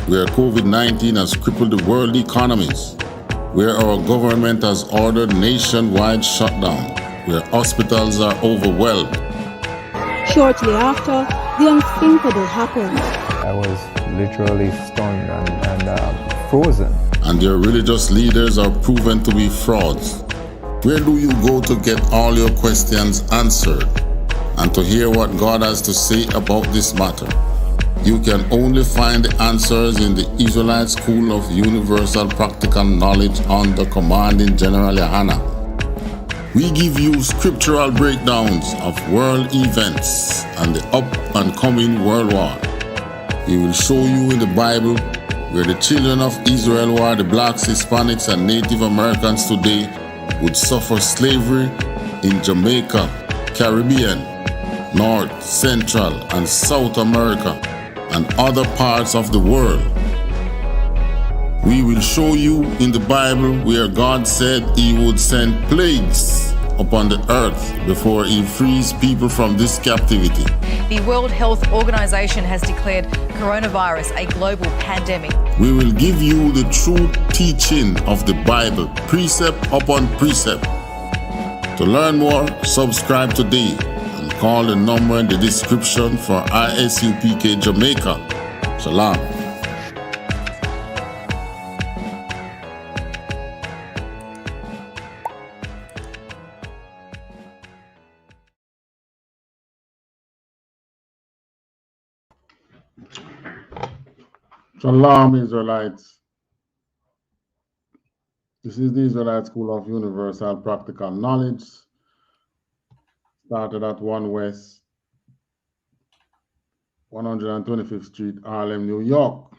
where COVID-19 has crippled the world economies, where our government has ordered nationwide shutdown, where hospitals are overwhelmed. Shortly after, the unthinkable happened. I was literally stunned and frozen. And their religious leaders are proven to be frauds. Where do you go to get all your questions answered and to hear what God has to say about this matter? You can only find the answers in the Israelite School of Universal Practical Knowledge under Commanding General YAHANNA. We give you scriptural breakdowns of world events and the up and coming world war. We will show you in the Bible where the children of Israel were the blacks, Hispanics, and Native Americans today would suffer slavery in Jamaica, Caribbean, North, Central, and South America, and other parts of the world. We will show you in the Bible where God said he would send plagues upon the earth before he frees people from this captivity. The World Health Organization has declared coronavirus a global pandemic. We will give you the true teaching of the Bible, precept upon precept. To learn more, subscribe today and call the number in the description for I.S.U.P.K. Jamaica. Shalom. Shalom, Israelites. This is the Israelite School of Universal Practical Knowledge. Started at 1 West, 125th Street, Harlem, New York.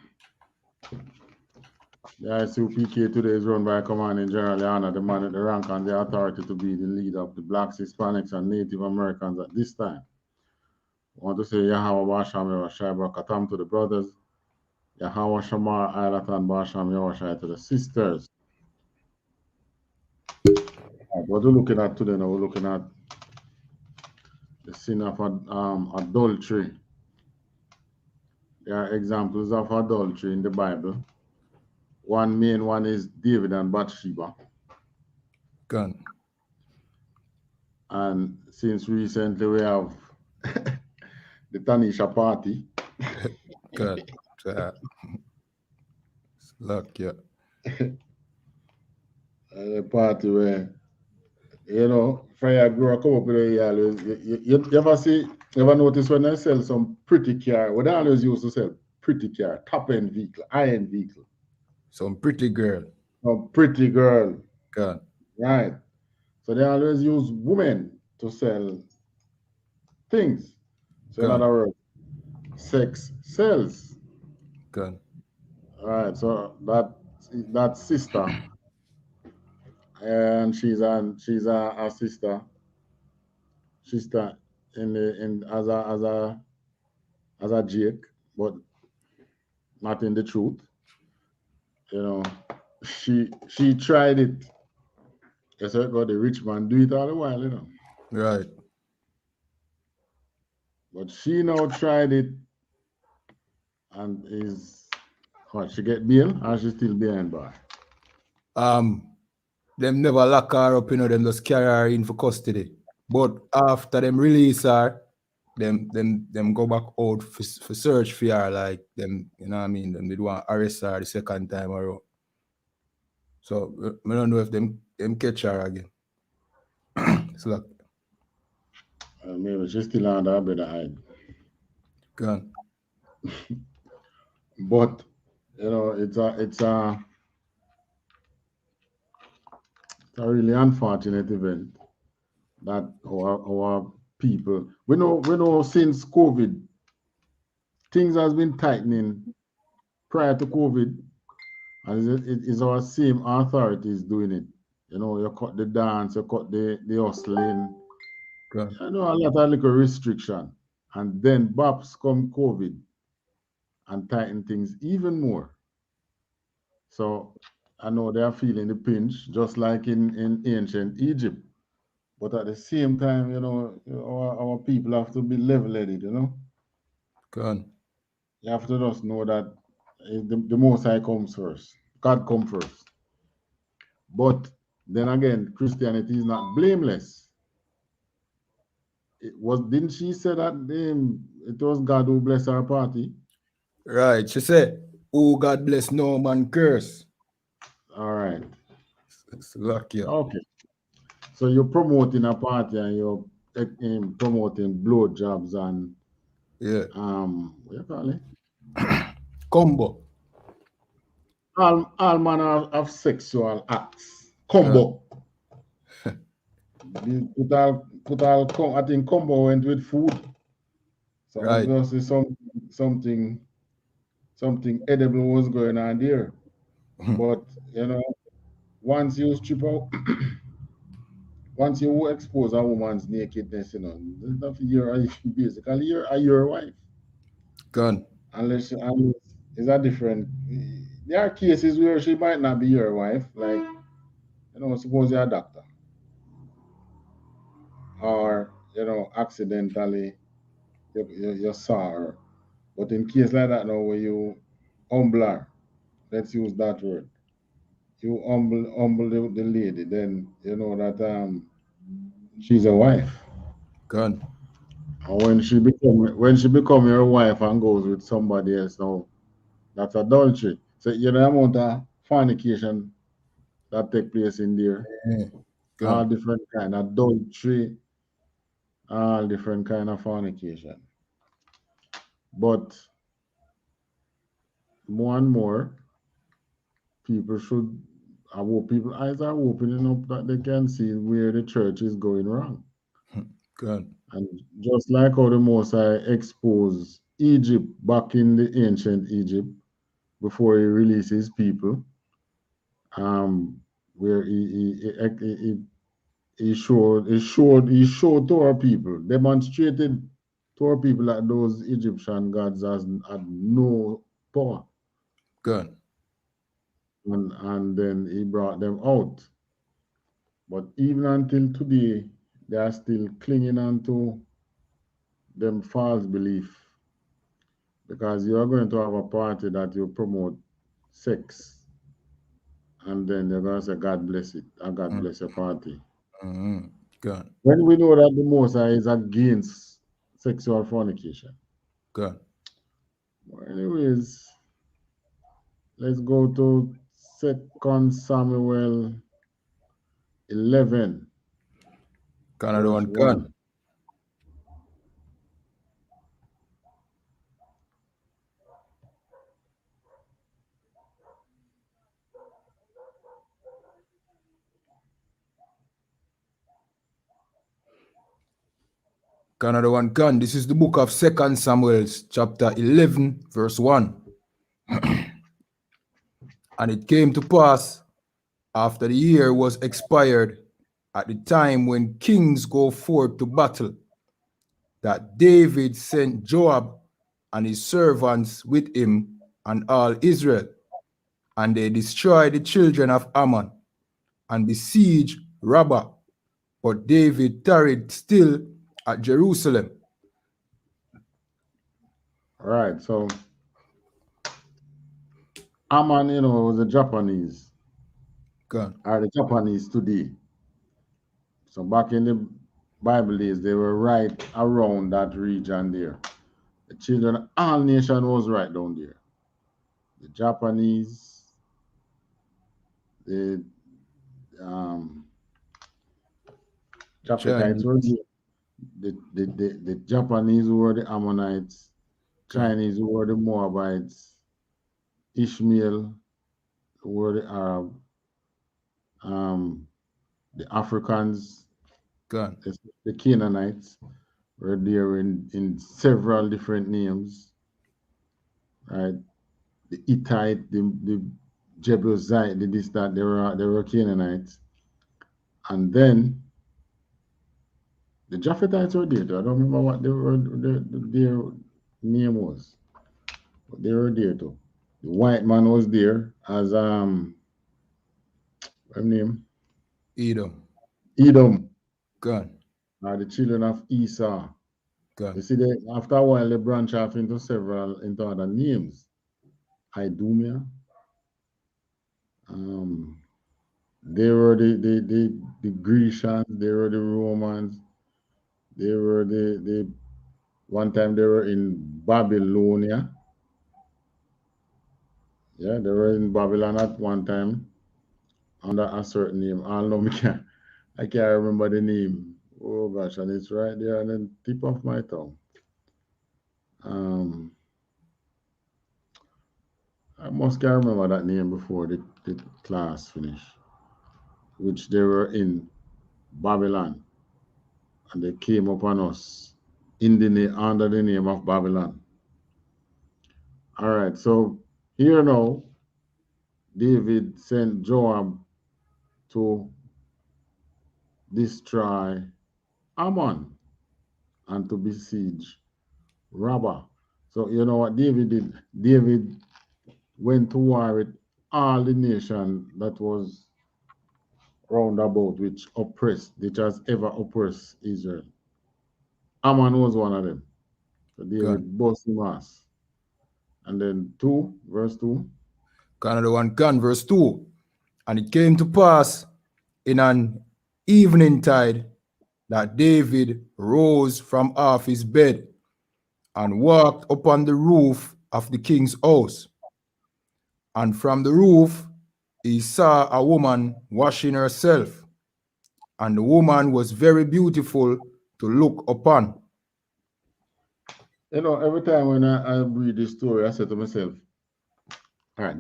The I.S.U.P.K. today is run by Commanding General YAHANNA, the man at the rank and the authority to be the leader of the blacks, Hispanics, and Native Americans at this time. I want to say Yahweh Basham Yahushai Barakatam to the brothers, Yahweh Shamar Aylatan Basham Yahushai to the sisters. Right, what we're looking at today now, we're looking at the sin of adultery. There are examples of adultery in the Bible. One main one is David and Bathsheba. Gun. And since recently we have the Tanisha party. Good. Luck, yeah. The party where, you know, Freya grew up with you ever notice when they sell some pretty car, what they always used to sell pretty car, top-end vehicle, high-end vehicle. Some pretty girl. Some pretty girl. God. Right. So they always use women to sell things. So in other words, sex sells. Good. All right. So that sister, and she's a sister as a Jake, but not in the truth. You know, she tried it. I said, God, the rich man do it all the while, you know. Right. But she now tried it and is what, she get bail or she still behind bar? Them never lock her up, you know, them just carry her in for custody. But after them release her, them go back out for search for her, like them, you know what I mean? Them did want to arrest her the second time around. So I don't know if them catch her again. So like, maybe she's still under her better hide. Gone. But you know, it's a really unfortunate event that our people, we know since COVID, things has been tightening prior to COVID, and it is our same authorities doing it. You know, you cut the dance, you cut the hustling. Okay. You know, a lot of little restriction. And then BAPS come COVID and tighten things even more. So I know they are feeling the pinch, just like in ancient Egypt. But at the same time, you know, our people have to be level-headed, you know. Gone. You have to just know that the Most High comes first. God comes first. But then again, Christianity is not blameless. Didn't she say that it was God who blessed our party? Right. She said, "Oh, God bless, no man curse." All right. It's lucky. Okay. So you're promoting a party and you're promoting blowjobs and what you call it? Combo. All manner of sexual acts. Combo. I think combo went with food. So Right. obviously something edible was going on there. But once you strip out, once you expose a woman's nakedness, you're basically your wife. Gone. Unless it's a different. There are cases where she might not be your wife, like suppose you're a doctor, or accidentally you saw her. But in case like that now, where you humble her, let's use that word. You humble the lady, then you know that she's a wife. Gone. And when she become your wife and goes with somebody else now, that's adultery. So the amount of fornication that take place in there, all different kind of adultery, all different kind of fornication. But more and more people should, I hope people eyes are opening up that they can see where the church is going wrong. Gone. And just like how the Most High exposed Egypt back in the ancient Egypt before he released his people, where he showed to our people, demonstrated to our people that those Egyptian gods had no power. Gone. And then he brought them out. But even until today, they are still clinging on to them false belief. Because you are going to have a party that you promote sex, and then they're going to say, God bless it, and God bless your party. Gone. When we know that the Most High is against sexual fornication. Gone. Well, anyways, let's go to 2 Samuel 11. Another one. Gone. Another one. Gone. This is the book of 2 Samuel, chapter 11, verse 1. And it came to pass, after the year was expired, at the time when kings go forth to battle, that David sent Joab and his servants with him and all Israel, and they destroyed the children of Ammon and besieged Rabbah. But David tarried still at Jerusalem. All right, so Ammon, was the Japanese. Gone. Are the Japanese today. So back in the Bible days, they were right around that region there. The children of all nations was right down there. The Japanese, the Japhethites were there. The Japanese were the Ammonites, Chinese were the Moabites, Ishmael were the Arab, the Africans, the Canaanites were there in several different names, right? The Hittite, the Jebusite, the this, that, they were Canaanites. And then the Japhethites were there too. I don't remember what their name was, but they were there too. The white man was there as what name? Edom. Gone. The children of Esau. Gone. You see, after a while they branch off into other names. Idumea. They were the Grecians, they were the Romans, they were the one time they were in Babylonia. Yeah, they were in Babylon at one time under a certain name. I don't know, I can't remember the name. Oh gosh, and it's right there on the tip of my tongue. I must can't remember that name before the class finished, which they were in Babylon, and they came upon us in under the name of Babylon. All right, so here now, David sent Joab to destroy Ammon and to besiege Rabbah. So you know what David did? David went to war with all the nation that was round about which has ever oppressed Israel. Ammon was one of them. So David bust him ass. And then verse 2. Another one can, verse 2. And it came to pass in an eveningtide that David rose from off his bed and walked upon the roof of the king's house. And from the roof he saw a woman washing herself, and the woman was very beautiful to look upon. You know, every time when I read this story, I say to myself, all right,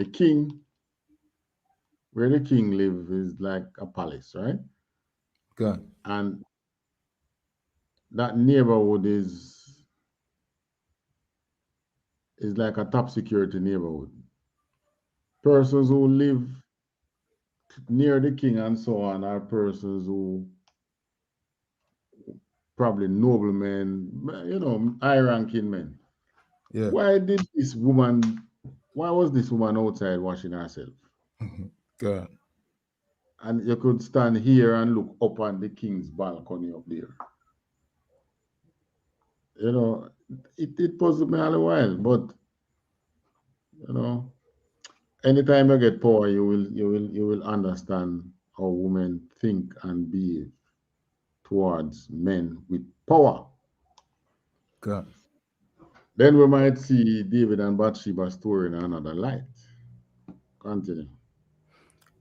where the king lives is like a palace, right? Okay. And that neighborhood is like a top security neighborhood. Persons who live near the king and so on are persons who probably noblemen, you know, high-ranking men. Yeah. Why was this woman outside washing herself? Good. And you could stand here and look up on the king's balcony up there. You know, it puzzled me all a while, but you know, anytime you get power, you will understand how women think and behave towards men with power. Good. Then we might see David and Bathsheba's story in another light. Continue.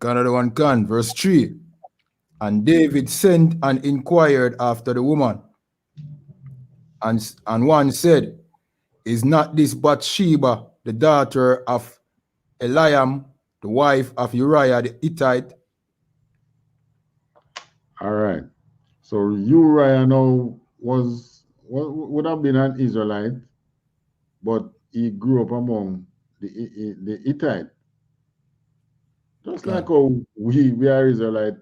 Another one can, verse 3. And David sent and inquired after the woman. And one said, is not this Bathsheba the daughter of Eliam, the wife of Uriah the Hittite? All right. So Uriah now would have been an Israelite, but he grew up among the Hittite. Just like how we are Israelite,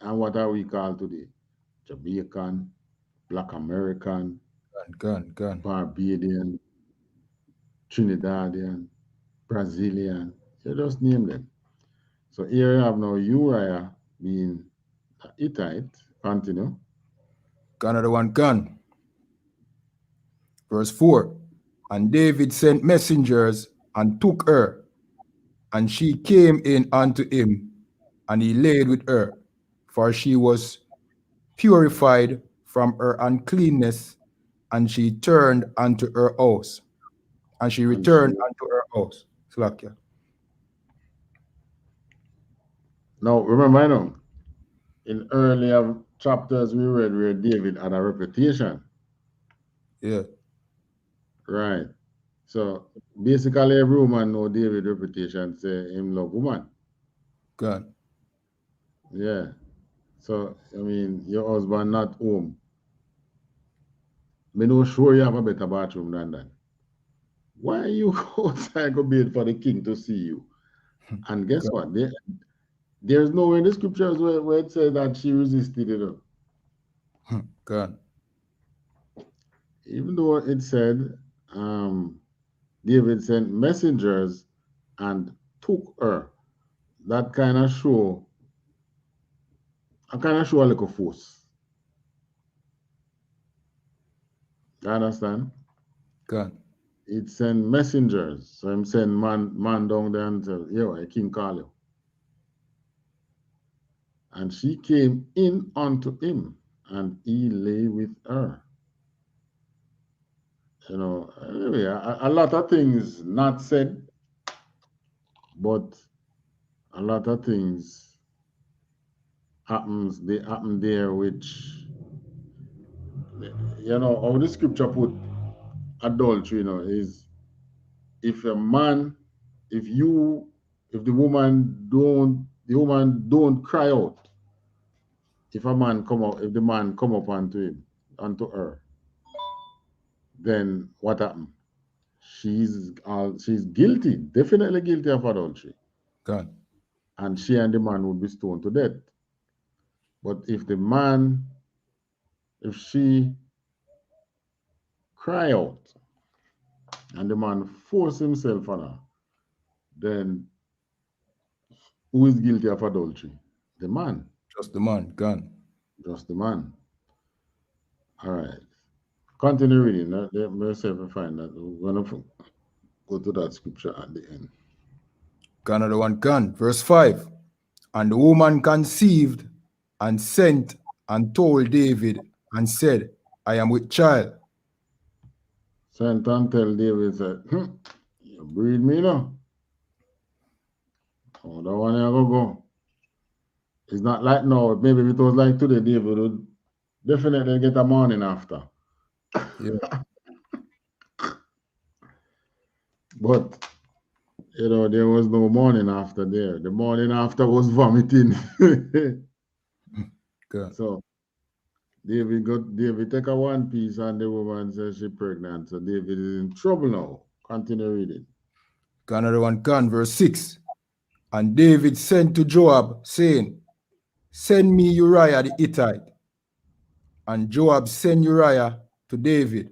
and what are we called today? Jamaican, Black American, Barbadian, Trinidadian, Brazilian. You just name them. So here you have now Uriah being a Hittite. Continue. Another one can. Verse 4. And David sent messengers and took her, and she came in unto him, and he laid with her, for she was purified from her uncleanness, and she turned unto her house. And she returned unto her house. Slakia. Now, remember now, in earlier chapters we read where David had a reputation. Yeah. Right. So basically every woman know David's reputation say him love woman. Good. Yeah. So I mean your husband not home. Me no sure you have a better bathroom than that. Why you go outside go bid for the king to see you? And guess what? There's nowhere in the scriptures where it says that she resisted it. Good. Even though it said David sent messengers and took her, that kind of show a little force. You understand? Good. it send messengers. So him send man down there and tell, yo, a king call you. And she came in unto him, and he lay with her. You know, anyway, a lot of things not said, but a lot of things they happen there, which, you know, how the scripture put adultery, you know, is if the woman don't cry out, if the man come up unto her, then what happened? She's guilty, definitely guilty of adultery. God. And she and the man would be stoned to death. But if she cry out and the man force himself on her, then who is guilty of adultery? The man. Just the man. God. Just the man. All right. Continue reading. Let me see if I find that. We're going to go to that scripture at the end. Another one can. Verse 5. And the woman conceived and sent and told David and said, I am with child. Sent and tell David, said, you breed me now. Oh, that one I go. It's not like now. Maybe if it was like today, David would definitely get a morning after. Yeah. But, you know, there was no morning after there. The morning after was vomiting. God. So, David take a one piece and the woman says she's pregnant. So David is in trouble now. Continue reading. Another one can. Verse 6. And David sent to Joab, saying, send me Uriah the Hittite. And Joab sent Uriah to David.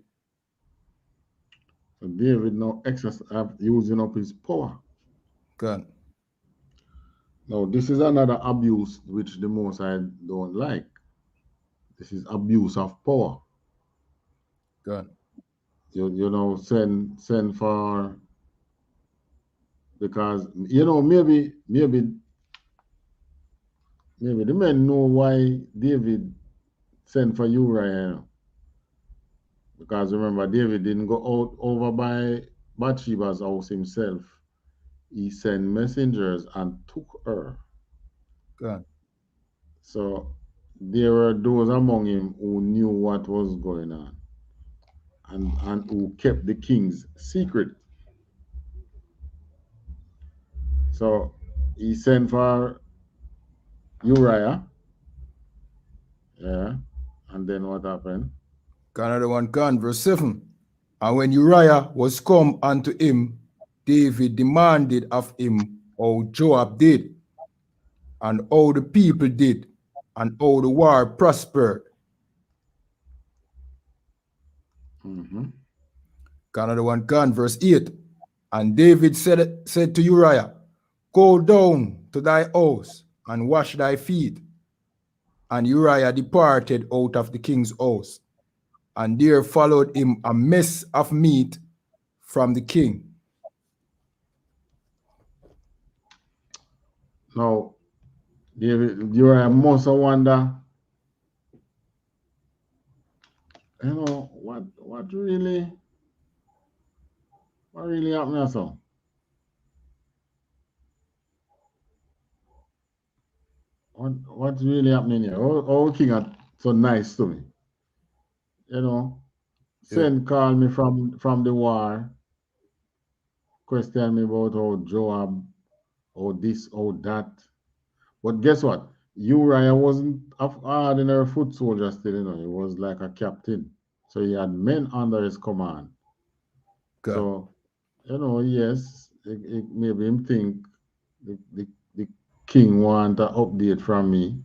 So David now using up his power. God. Now, this is another abuse which the Most High don't like. This is abuse of power. God. You know, send for, because, you know, maybe the men know why David sent for Uriah. Because remember, David didn't go out over by Bathsheba's house himself. He sent messengers and took her. God. So there were those among him who knew what was going on and who kept the king's secret. So he sent for Uriah. Yeah. And then what happened? Another one can. Verse 7. And when Uriah was come unto him, David demanded of him how Joab did, and how the people did, and how the war prospered. Another one can. Verse 8. And David said to Uriah, go down to thy house and wash thy feet. And Uriah departed out of the king's house, and there followed him a mess of meat from the king. Now, Uriah must wonder, you know, what really happened so? What's really happening here? Our king are so nice to me. You know, send call me from the war, question me about how Joab, or this, or that. But guess what? Uriah wasn't an ordinary foot soldier still, you know, he was like a captain. So he had men under his command. God. So, you know, yes, it maybe him think the king want an update from me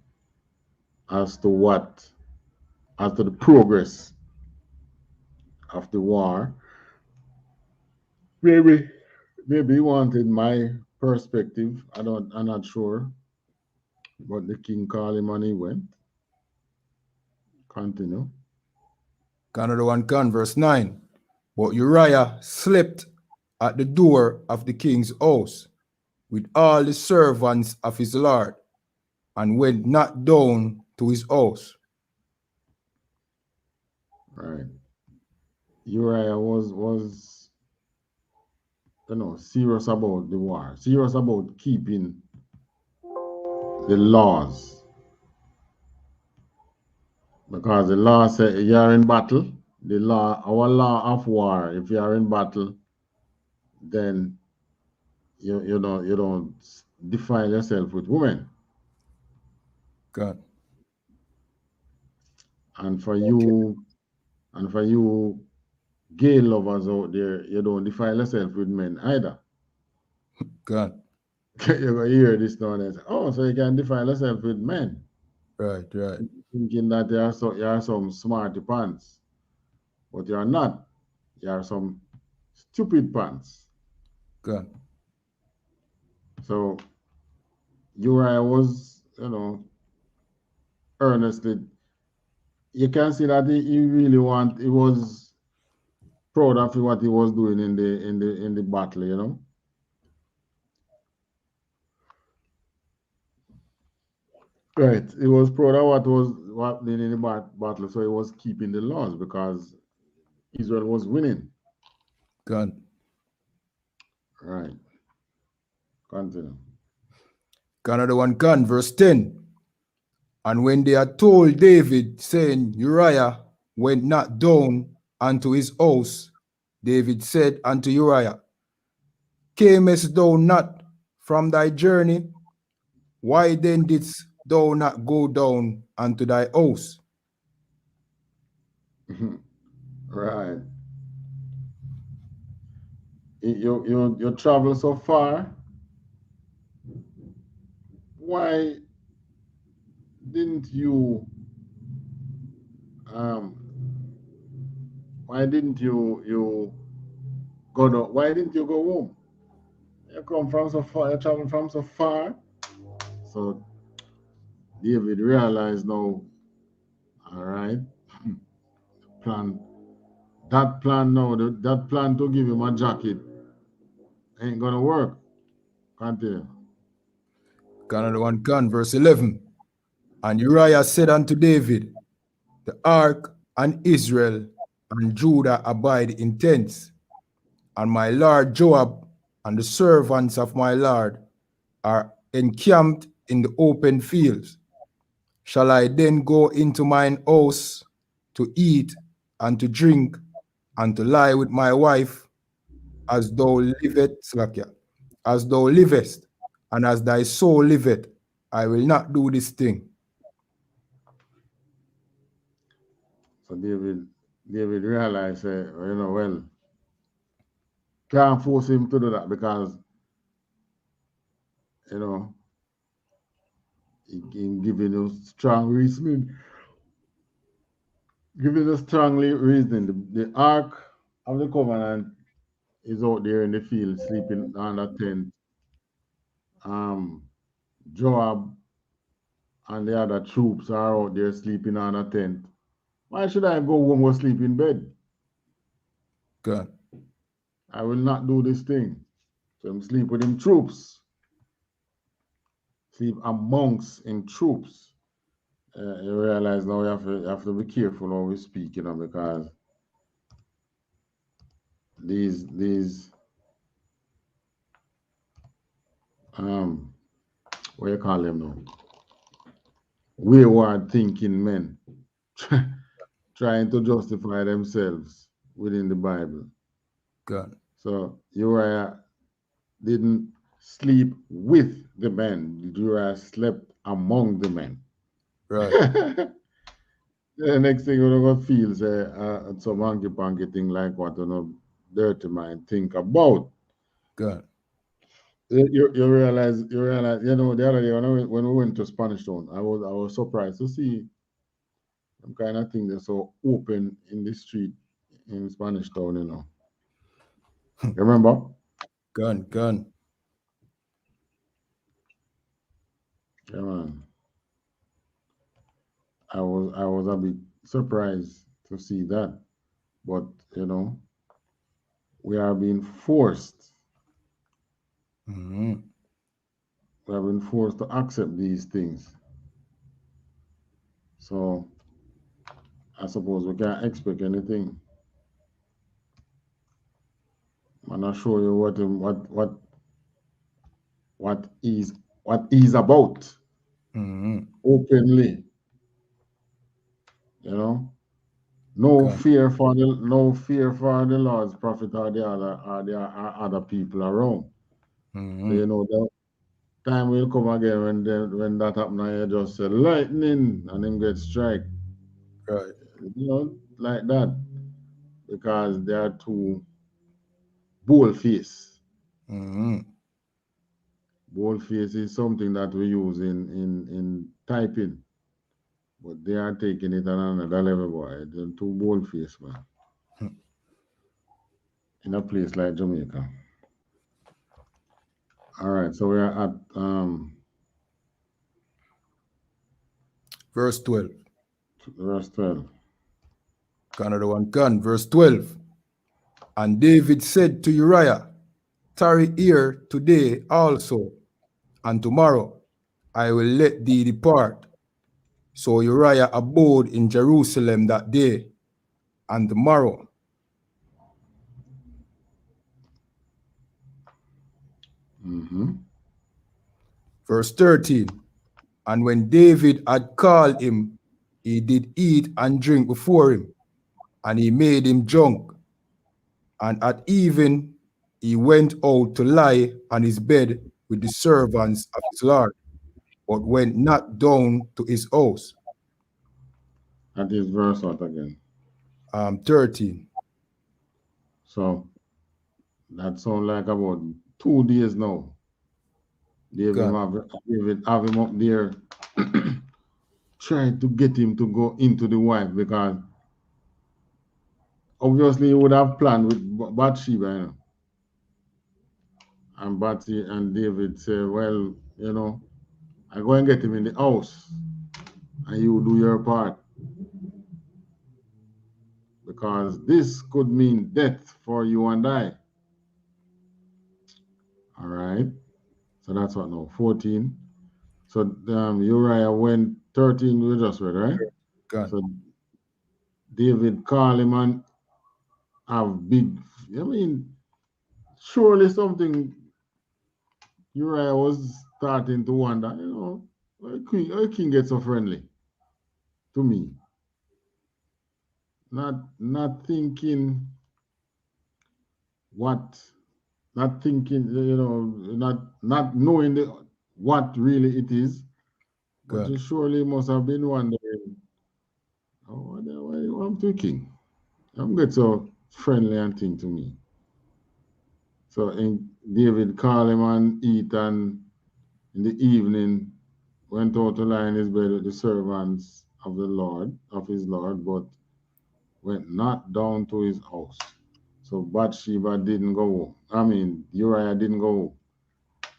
as to the progress of the war. Maybe he wanted my perspective. I'm not sure. But the king called him and he went. Continue. Another one can. Verse 9. But Uriah slept at the door of the king's house with all the servants of his lord, and went not down to his house. Right. Uriah was serious about the war, serious about keeping the laws. Because the law said you are in battle, our law of war, if you are in battle, then you don't defile yourself with women. God. And for you gay lovers out there, you don't defile yourself with men either. God. You're gonna hear this now and say, oh, so you can defile yourself with men. Right. Thinking that you are some smarty pants. But you are not. You are some stupid pants. God. So Uriah was, earnestly, you can see that he was proud of what he was doing in the battle, Right. He was proud of what was happening in the battle, so he was keeping the laws because Israel was winning. God. Right. Continue. Another one can, verse 10. And when they had told David, saying, Uriah went not down unto his house, David said unto Uriah, camest thou not from thy journey? Why then didst thou not go down unto thy house? Right. You travel so far. Why didn't you go down? Why didn't you go home? You come from so far, you travel from so far. So David realized now, all right, that plan to give him a jacket ain't gonna work. Continue. Another one can, verse 11. And Uriah said unto David, the ark and Israel and Judah abide in tents, and my lord Joab and the servants of my lord are encamped in the open fields. Shall I then go into mine house to eat and to drink and to lie with my wife, as thou livest, and as thy soul liveth, I will not do this thing. So David realized, well, can't force him to do that because, he giving you strong reasoning. Giving us strongly reasoning. The ark of the covenant is out there in the field sleeping on a tent. Joab and the other troops are out there sleeping on a tent. Why should I go home or sleep in bed? God. I will not do this thing. So I'm sleep with him troops. Sleep amongst him troops. You realize now you have to be careful how we speak, because these what you call them now? Wayward thinking men trying to justify themselves within the Bible. God. So Uriah didn't sleep with the men. Uriah slept among the men. Right. The next thing you're gonna feel some hanky panky thing like what dirty mind think about. God. You realize, the other day when we went to Spanish Town, I was surprised to see some kind of thing that's so open in the street in Spanish Town, You remember? Gun. Yeah, man. I was a bit surprised to see that, but we are being forced. Mm-hmm. We have been forced to accept these things. So I suppose we can't expect anything. I'm not show you what he's about Mm-hmm. openly. You know, no Good. fear for the Lord's prophet or the other people around. So Mm-hmm. you know the time will come again when that happen and you just say lightning and him get strike. Right. You know, like that. Because they are too bold face. Mm-hmm. Bold face is something that we use in typing. But they are taking it on another level, boy. They're too bold face, man. In a place like Jamaica. All right, so we are at Verse 12. verse 12. Another one can. Verse 12. And David said to Uriah, tarry here today also, and tomorrow I will let thee depart. So Uriah abode in Jerusalem that day and tomorrow. Mm-hmm. Verse 13. And when David had called him, he did eat and drink before him, and he made him drunk. And at even he went out to lie on his bed with the servants of his Lord, but went not down to his house. That is verse what again? 13. So that sounds like about 2 days now. God. David have him up there trying to get him to go into the wife because obviously he would have planned with Bathsheba, you know. And Bathsheba and David say, well, you know, I go and get him in the house and you do your part. Because this could mean death for you and I. All right. So that's what now, 14. So Uriah went 13, we just read, right? God. So David called him and have big, I mean, surely something Uriah was starting to wonder, you know, why king get so friendly to me? Not thinking what, not thinking, you know, not knowing what really it is, but God. you surely must have been wondering, oh, why I'm thinking. I'm get so friendly and thing to me. So David called him and eat, and in the evening went out to lie in his bed with the servants of the Lord, of his Lord, but went not down to his house. So Bathsheba didn't go. I mean, Uriah didn't go.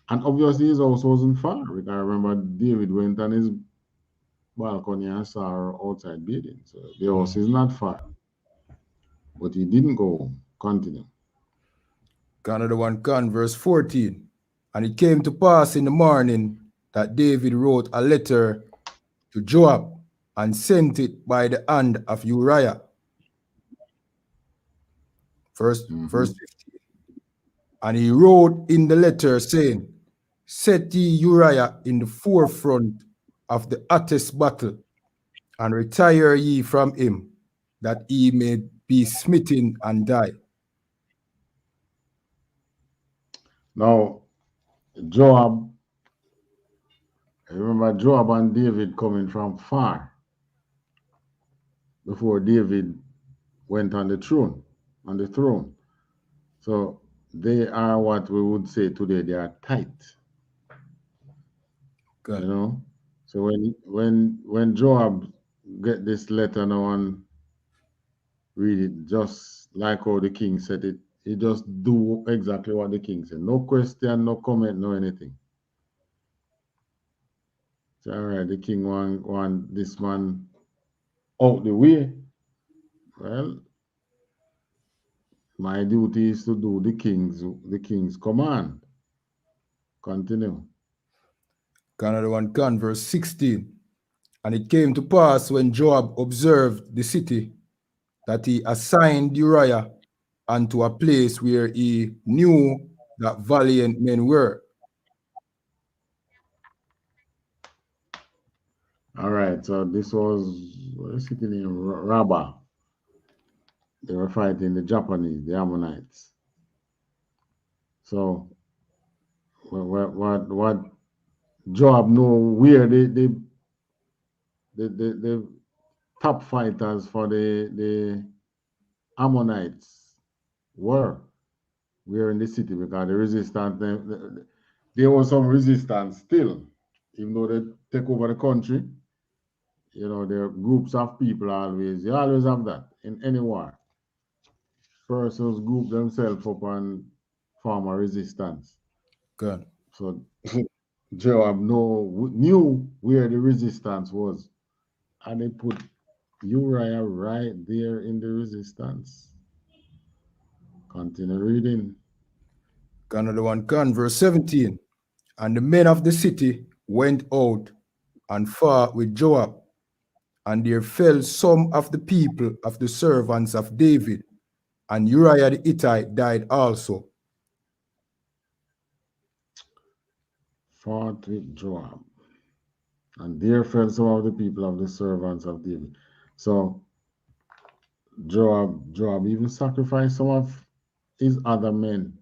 And obviously his house wasn't far. Because I remember David went on his balcony and saw her outside bathing. So the house is not far. But he didn't go. Continue. Another one can. Verse 14. And it came to pass in the morning that David wrote a letter to Joab and sent it by the hand of Uriah. Verse 15. And he wrote in the letter saying, set ye Uriah in the forefront of the hottest battle, and retire ye from him, that he may be smitten and die. Now, Joab, I remember Joab and David coming from far before David went on the throne. So they are what we would say today, they are tight. God. You know? So when Joab get this letter now and read it just like how the king said it, he just do exactly what the king said. No question, no comment, no anything. So all right, the king want this man out the way. Well, My duty is to do the king's command. Continue. Another one can, verse 16. And it came to pass when Joab observed the city that he assigned Uriah unto a place where he knew that valiant men were. All right, so this was, what is it in Rabbah? They were fighting the Japanese, the Ammonites. So, what Joab know where the top fighters for the Ammonites were in the city, because the resistance, there was some resistance still, even though they take over the country. You know, there are groups of people always, you always have that in any war. Persons group themselves up and form a resistance. Good. So Joab knew where the resistance was, and they put Uriah right there in the resistance. Continue reading. Another one can, verse 17. And the men of the city went out and fought with Joab, and there fell some of the people of the servants of David, and Uriah the Hittite died also. Fought with Joab, and there fell some of the people of the servants of David. So Joab even sacrificed some of his other men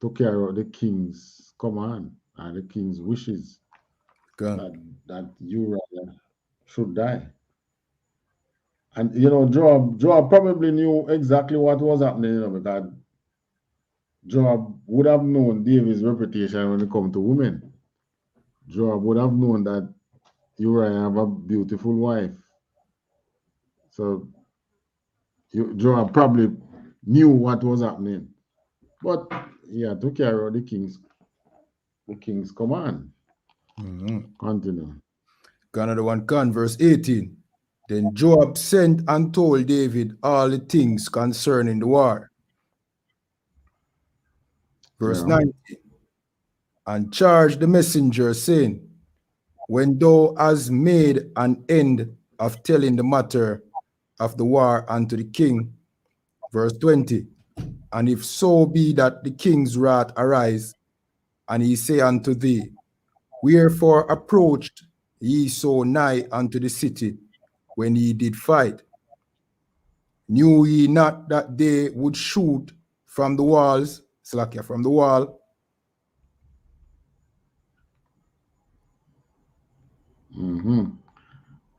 to carry out the king's command and the king's wishes, that Uriah should die. And you know, Joab probably knew exactly what was happening, you know, because Joab would have known David's reputation when it comes to women. Joab would have known that Uriah have a beautiful wife. So Joab probably knew what was happening. But he had to carry out the king's command. Continue. Another one can, verse 18. Then Joab sent and told David all the things concerning the war. Verse 19. And charged the messenger, saying, when thou hast made an end of telling the matter of the war unto the king, verse 20, and if so be that the king's wrath arise, and he say unto thee, wherefore approached ye so nigh unto the city when ye did fight? Knew ye not that they would shoot from the walls, from the wall?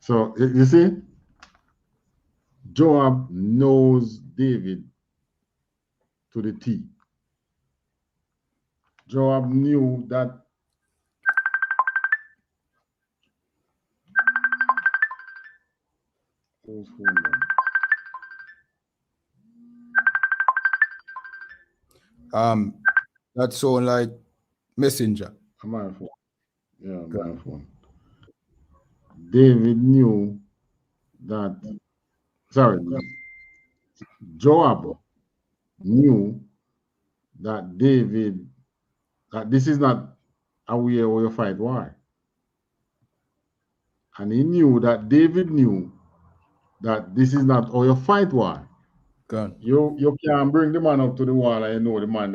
So you see, Joab knows David to the T. Joab knew that whose phone then? That sound like messenger. My phone. Yeah, my phone. David knew that, Joab knew that that this is not a way where you fight war. And he knew that David knew that this is not how you fight war. You can't bring the man up to the wall and you know the man,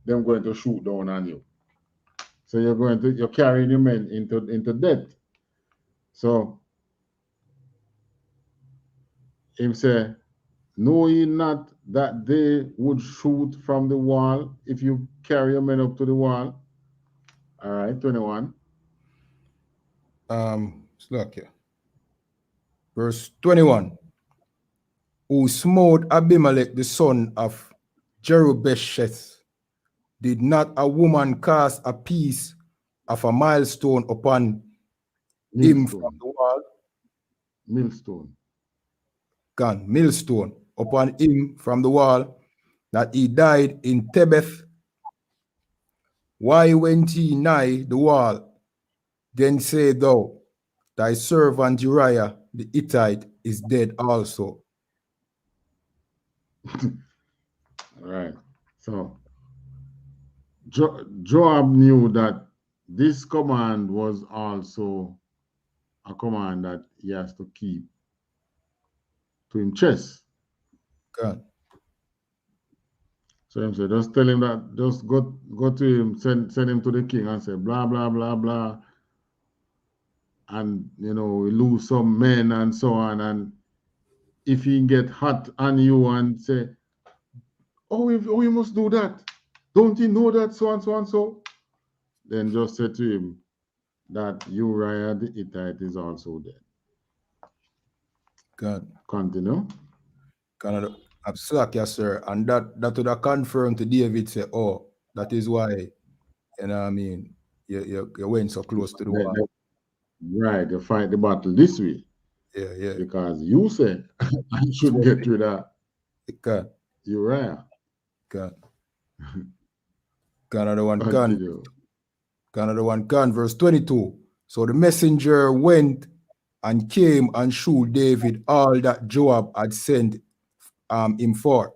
them going to shoot down on you. So you're carrying the men into death. So him say, know ye not that they would shoot from the wall if you carry your men up to the wall? All right, 21. Look here. Verse 21. Who smote Abimelech the son of Jerubbesheth, did not a woman cast a piece of a milestone upon him from the wall? Millstone. Millstone upon him from the wall, that he died in Tebeth. Why went he nigh the wall? Then say thou, thy servant Uriah the Hittite is dead also. All right. So Joab knew that this command was also a command that he has to keep to him chest. God. So him say, just tell him that, just go to him, send him to the king and say, blah, blah, blah, blah. And, we lose some men and so on. And if he get hot on you and say, oh, you must do that. Don't you know that so and so and so? Then just say to him that Uriah the Hittite is also dead. God. Continue. Canada. Absolutely, yes, sir. And that would have confirmed to David, say, oh, that is why, you went so close to the wall. Right, you fight the battle this way. Yeah. Because you said I should get rid of God. Uriah. God. Canada one Continue. verse 22. So the messenger went and came and shewed David all that Joab had sent him for.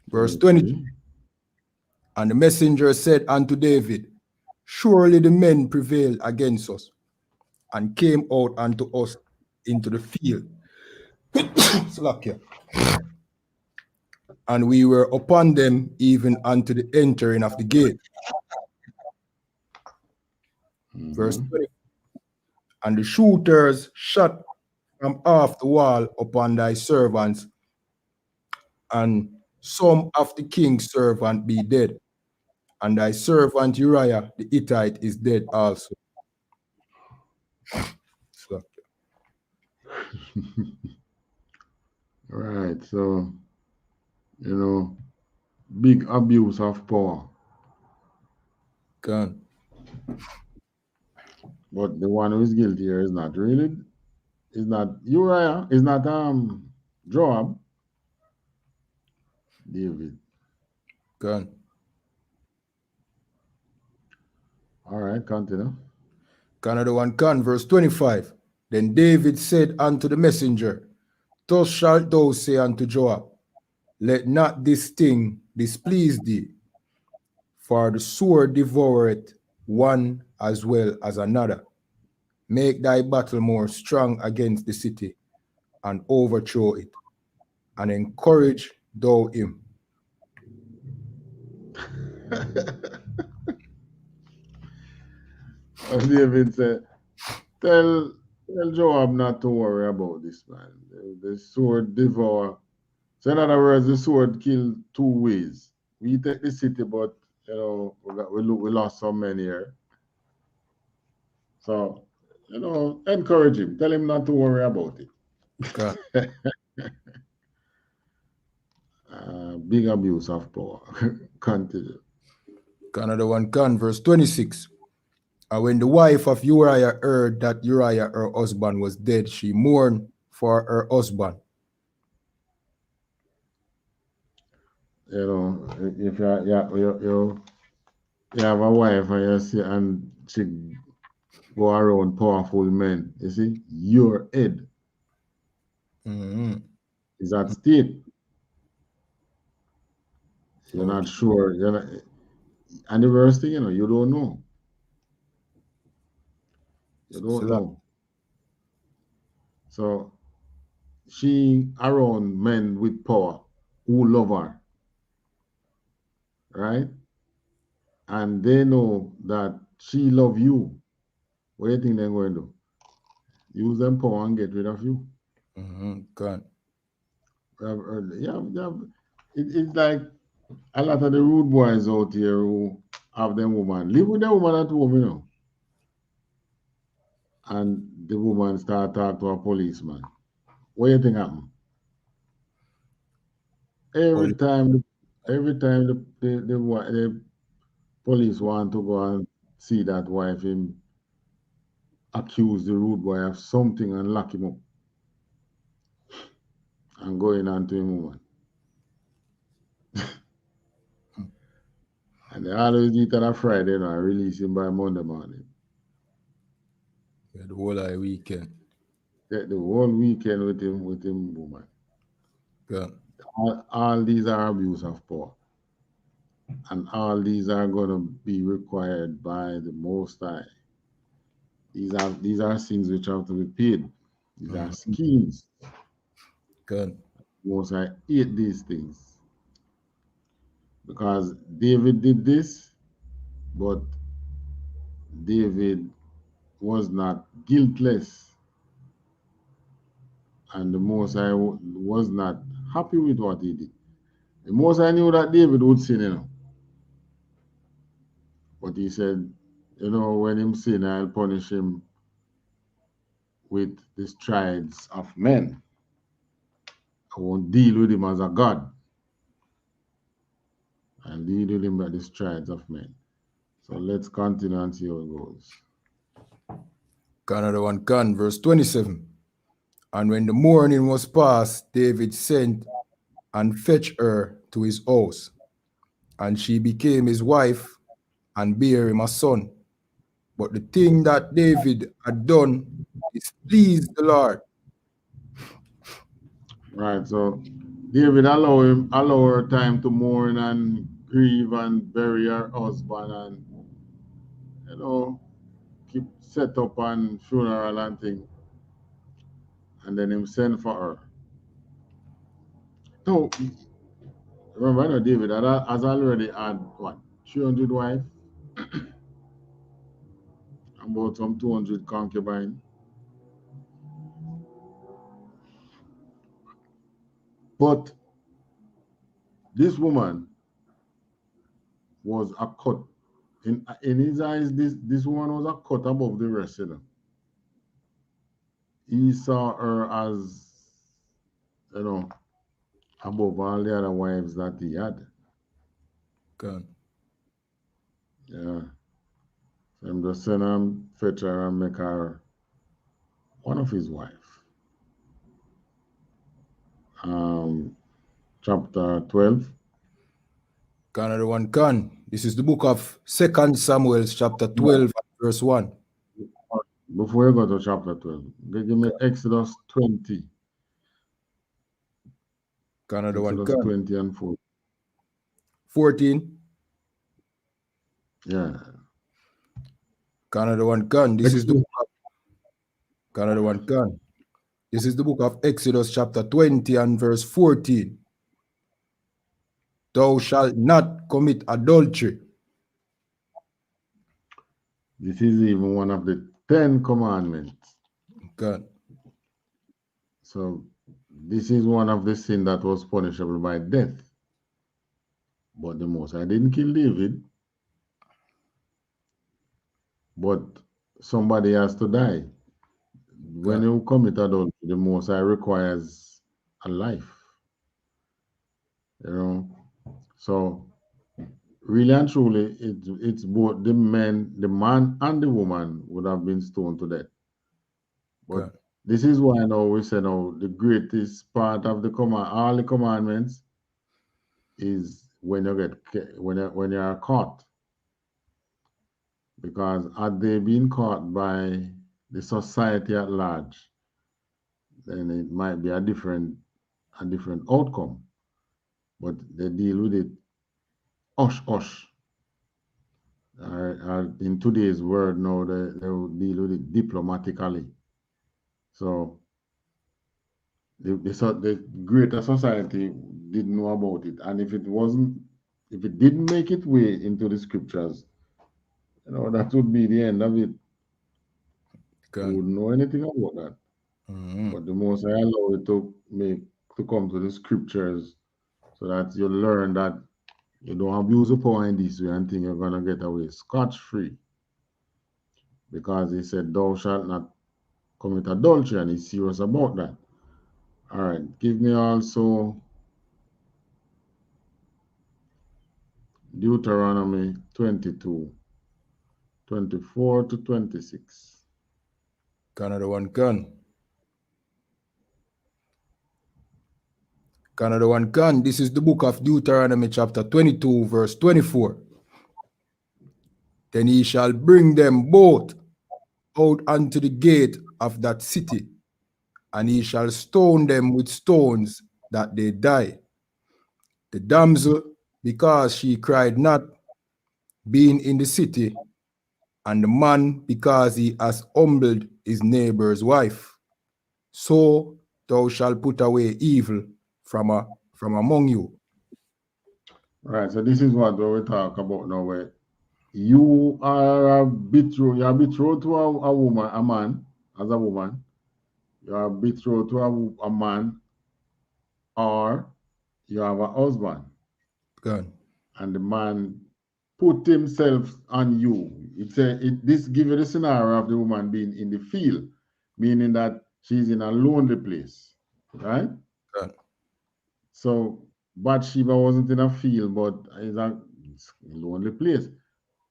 Verse 20. And the messenger said unto David, surely the men prevailed against us and came out unto us into the field. And we were upon them even unto the entering of the gate. Verse 20. And the shooters shot from off the wall upon thy servants, and some of the king's servant be dead, and thy servant Uriah the Hittite is dead also. So. Right, so big abuse of power. Gone. But the one who is guilty here is not Uriah, is not Joab. David. Gone. All right, continue. Another one can, verse 25. Then David said unto the messenger, thus shalt thou say unto Joab, let not this thing displease thee, for the sword devoureth one as well as another. Make thy battle more strong against the city, and overthrow it, and encourage thou him. David said, tell Joab not to worry about this, man. The sword devour. So in other words, the sword kill two ways. We take the city, but we lost some men here. So encourage him. Tell him not to worry about it. Okay. Big abuse of power. Continue. Another one can, verse 26. And when the wife of Uriah heard that Uriah, her husband, was dead, she mourned for her husband. If you have a wife and you see and she go around powerful men, you see, your head is at stake. You're not sure. And the worst thing, you don't know. You don't know. So she around men with power who love her, right? And they know that she love you. What do you think they're going to do? Use them power and get rid of you. Good. It's like a lot of the rude boys out here who have them woman. Live with the woman at home, And the woman start talk to a policeman. What do you think happened? Every time the police want to go and see that wife, him accuse the rude boy of something and lock him up and go in onto him woman. And they always eat on a Friday and release him by Monday morning. Yeah, the whole weekend. the whole weekend with him woman. Yeah. All these are abuse of power. And all these are going to be required by the Most High. These are sins which have to be paid. These are schemes. Good. Most High hate these things. Because David did this, but David was not guiltless. And the Most High was not happy with what he did. The Most High knew that David would sin, you know. But he said, you know, when him sin, I'll punish him with the strides of men. I won't deal with him as a God. I'll deal with him by the strides of men. So let's continue and see how it goes. Another one, verse 27. And when the morning was past, David sent and fetched her to his house. And she became his wife and bare him a son. But the thing that David had done displeased the Lord. Right, so David allow her time to mourn and grieve and bury her husband and, you know, keep set up and funeral and thing. And then him send for her. So remember, I know David has already had what, 300 wives? About some 200 concubines. But this woman was a cut. In his eyes, this woman was a cut above the rest of them. He saw her as, you know, above all the other wives that he had. God. Yeah. So I'm just send her, fetch her, and make her one of his wife. Chapter 12. Another one, This is the book of 2 Samuel, chapter 12, verse 1. Before you go to chapter 12, give me Exodus 20. Another one, Exodus 20 and 4. 14. Yeah. Another one, This is the book of Another one, This is the book of Exodus, chapter 20 and verse 14. Thou shalt not commit adultery. This is even one of the 10 commandments. God. So this is one of the sins that was punishable by death. But the Most High didn't kill David. But somebody has to die. When you commit adultery, the Most High requires a life. You know? So really and truly, it's both the man and the woman would have been stoned to death. But this is why now we say now the greatest part of the all the commandments is when you are caught. Because had they been caught by the society at large, then it might be a different outcome. But they deal with it hush. In today's world now, they will deal with it diplomatically. So the greater society didn't know about it. And if it didn't make its way into the scriptures, you know, that would be the end of it. We wouldn't know anything about that. But the Most High allow it to come to the scriptures so that you learn that you don't abuse the power in this way and think you're gonna get away scotch-free. Because he said, thou shalt not commit adultery, and he's serious about that. All right, give me also Deuteronomy 22, 24 to 26. Another one, Another one, This is the book of Deuteronomy, chapter 22, verse 24. Then he shall bring them both out unto the gate of that city, and he shall stone them with stones that they die. The damsel, because she cried not, being in the city, and the man, because he has humbled his neighbor's wife. So thou shalt put away evil from among you. Right. So this is what we talk about now. Where you are betrothed. You are betrothed to a woman, a man, as a woman. You are betrothed to a man, or you have a husband. Good. And the man put himself on you. This gives you the scenario of the woman being in the field, meaning that she's in a lonely place, right? Good. So Bathsheba wasn't in a field, but it's a lonely place.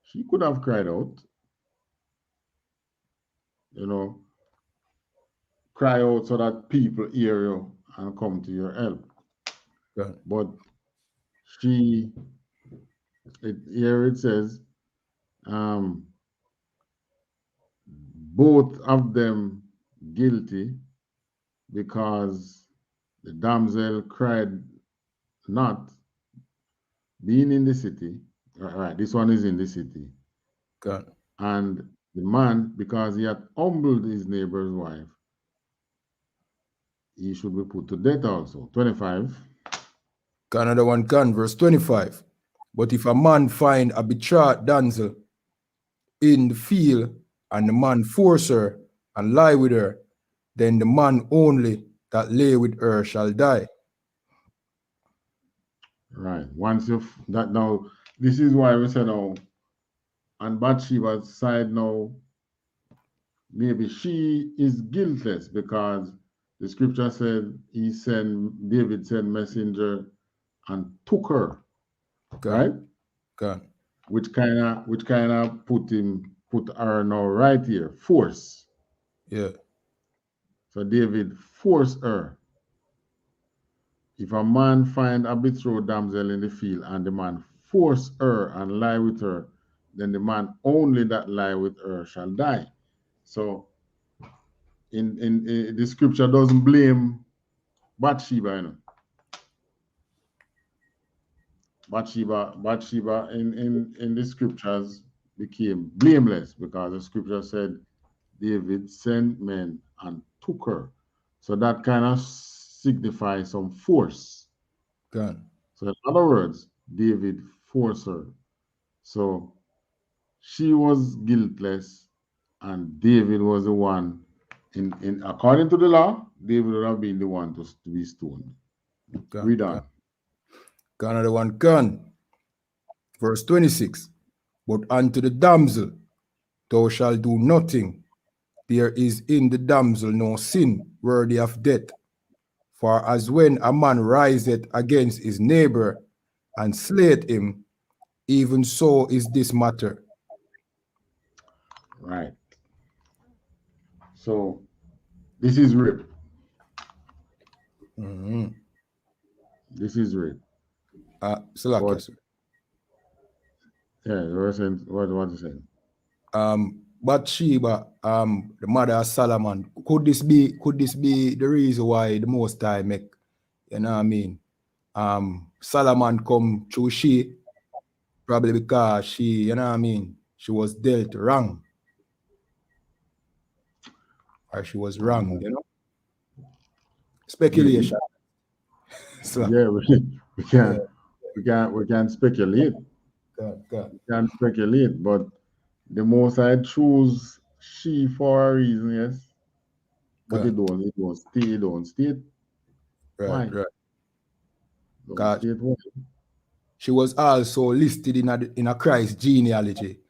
She could have cried out, cry out so that people hear you and come to your help. Good. But here it says, both of them guilty, because the damsel cried not, being in the city. Right, this one is in the city. Good. And the man, because he had humbled his neighbor's wife, he should be put to death also. 25. Another one can, verse 25. But if a man find a betrothed damsel in the field, and the man force her and lie with her, then the man only that lay with her shall die. Right. Once that now, this is why we say now, on Bathsheba's side now, maybe she is guiltless, because the scripture said David sent messenger and took her. Okay. Right? Okay. Which kind of put her now right here, force. Yeah. So David forced her. If a man find a betrothed damsel in the field, and the man force her and lie with her, then the man only that lie with her shall die. So in the scripture doesn't blame Bathsheba, Bathsheba in the scriptures became blameless, because the scripture said David sent men and took her. So that kind of signifies some force. Good. So in other words, David forced her. So she was guiltless, and David was the one, in according to the law, David would have been the one to be stoned. Read on. Another one can. Verse 26. But unto the damsel thou shalt do nothing. There is in the damsel no sin worthy of death. For as when a man riseth against his neighbor and slayeth him, even so is this matter. Right. So this is rape. Mm-hmm. This is rape. Salakia, sir. Yeah, what you saying? Bathsheba, the mother of Solomon, could this be the reason why the Most High make, you know what I mean? Solomon come through she, probably because she, you know what I mean, she was dealt wrong. Or she was wrong, you know? Speculation. Yeah, we can speculate. We can speculate, but the Most High choose she for a reason, yes. But it don't state. Right, Why? right. Don't state why. She was also listed in a Christ genealogy.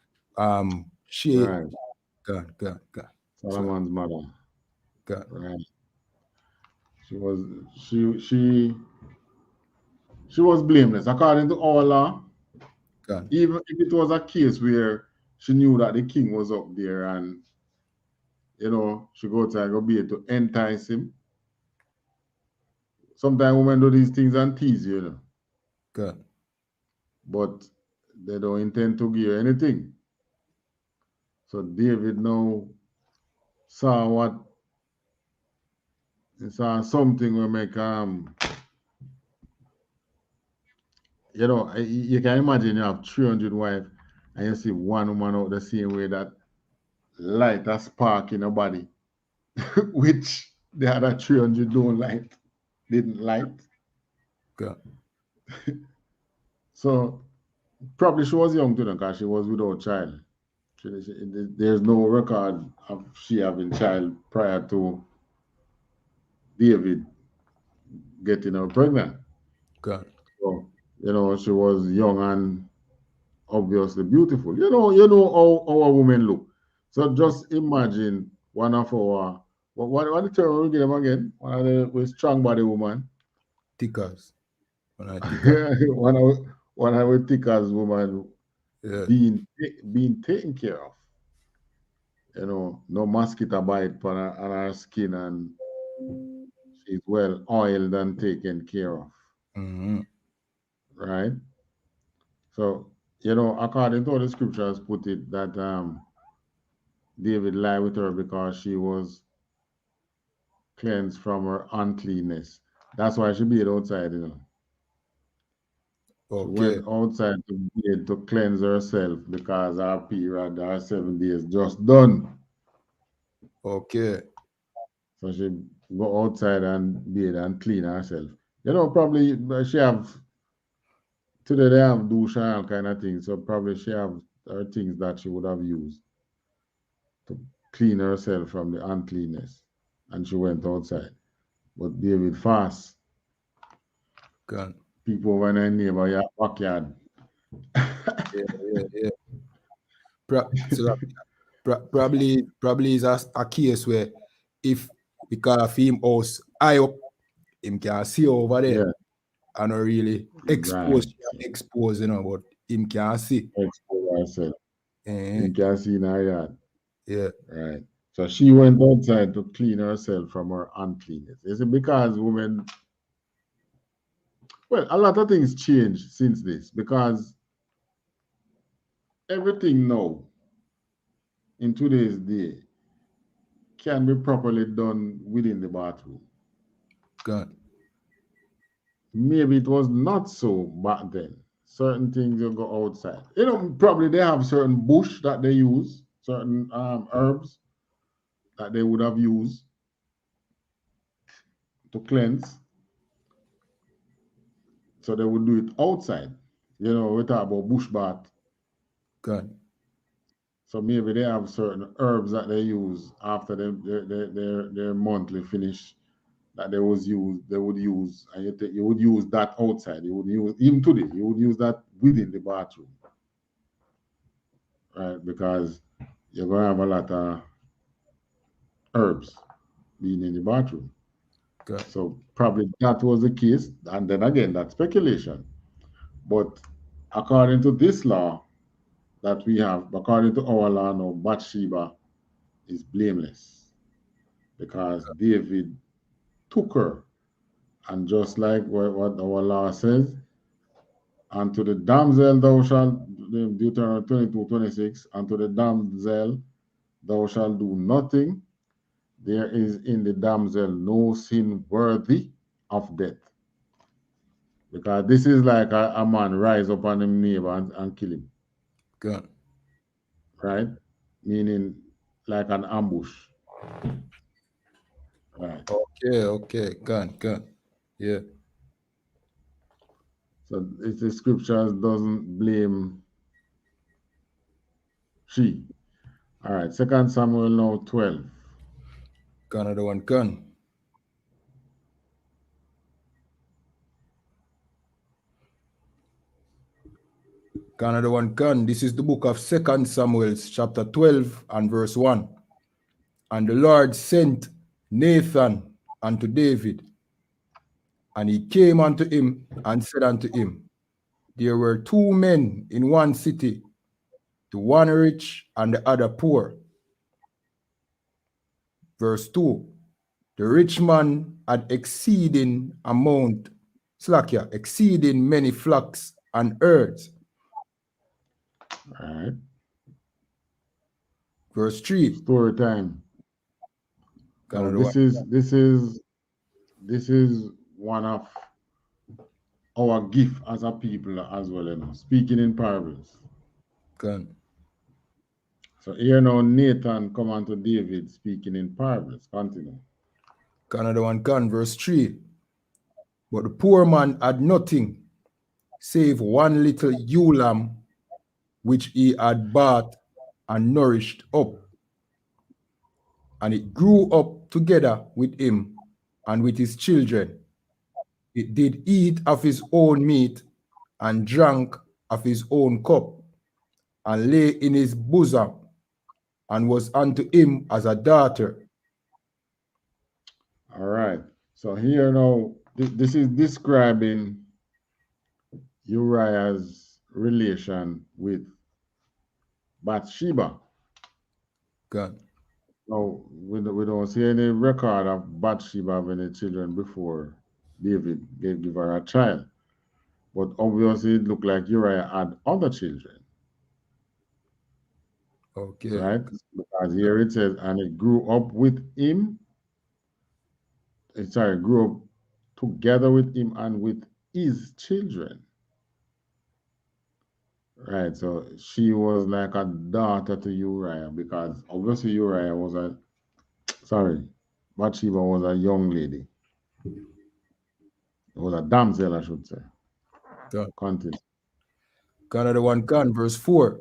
She Right. God. Solomon's mother. God. Right. She was blameless according to our law. God. Even if it was a case where she knew that the king was up there, and she go to be able to entice him. Sometimes women do these things and tease you, God. but they don't intend to give you anything. So David now saw what It's something we make you know, you can imagine you have 300 wives and you see one woman out the same way that light a spark in her body, which the other 300 didn't light. God. So probably she was young too because she was without child. There's no record of she having child prior to David getting her pregnant. God. So, you know, she was young and obviously beautiful. You know how our women look. So just imagine one of our what the term we give them again? One of the with strong body woman. Tickers. When I ticker. one of our thickest woman Yeah. being taken care of. You know, no mosquito bite on her skin, and she's well oiled and taken care of. Mm-hmm. Right? So, you know, according to the scriptures put it that David lied with her because she was cleansed from her uncleanness. That's why she beat outside, you know. She Okay. went outside to bed to cleanse herself because her period, her 7 days just done. Okay. So she go outside and bathe and clean herself. You know, probably she have today they have douche and all kind of things. So probably she have her things that she would have used to clean herself from the uncleanness. And she went outside. But David fast. God. People over in her neighbor your backyard. Yeah. So that probably is a case where if because of him house high up, him can see over there Yeah, and not really right. expose, you know, but him can see. Expose herself. Eh, You can see in her yard. yeah. Right. So she went outside to clean herself from her uncleanness. Is it because women, well, a lot of things changed since this because everything now in today's day can be properly done within the bathroom. God. Maybe it was not so back then. Certain things you go outside. You know, probably they have certain bush that they use, certain herbs that they would have used to cleanse. So they would do it outside. You know, we talk about bush bath. God. So maybe they have certain herbs that they use after their monthly finish that they would use, and you would use that outside. You would use even today. You would use that within the bathroom, right? Because you're gonna have a lot of herbs being in the bathroom. God. So probably that was the case, and then again that's speculation. But according to this law that we have, according to our law now, Bathsheba is blameless because David took her. And just like what our law says, and to the damsel thou shalt, Deuteronomy 22:26, and to the damsel thou shalt do nothing. There is in the damsel no sin worthy of death. Because this is like a man rise up on him neighbor and kill him, God. right? Meaning like an ambush, right? Okay. God. Yeah. So the scriptures doesn't blame she. All right, 2 Samuel now 12. Another one gun. Another one gun. This is the book of 2 Samuel, chapter 12 and verse 1. And the Lord sent Nathan unto David, and he came unto him and said unto him, there were two men in one city, the one rich and the other poor. Verse 2, the rich man had exceeding many flocks and herds. All right. Verse 3. Story time. So Another this one. is this is one of our gift as a people as well, you know, speaking in parables. Can. So here now Nathan come on to David speaking in parables. Continue. Another one can, verse 3. But the poor man had nothing save one little ewe lamb which he had bought and nourished up. And it grew up together with him and with his children. It did eat of his own meat and drank of his own cup, and lay in his bosom, and was unto him as a daughter. All right. So here now, this is describing Uriah's relation with Bathsheba. God. Now, we don't see any record of Bathsheba having any children before David gave her a child. But obviously, it looked like Uriah had other children. Okay. Right? Because here it says, and it grew up with him. Sorry, grew up together with him and with his children. Right, so she was like a daughter to Uriah because obviously Uriah was Bathsheba was a young lady. It was a damsel, I should say. Continue. Another one can, verse 4.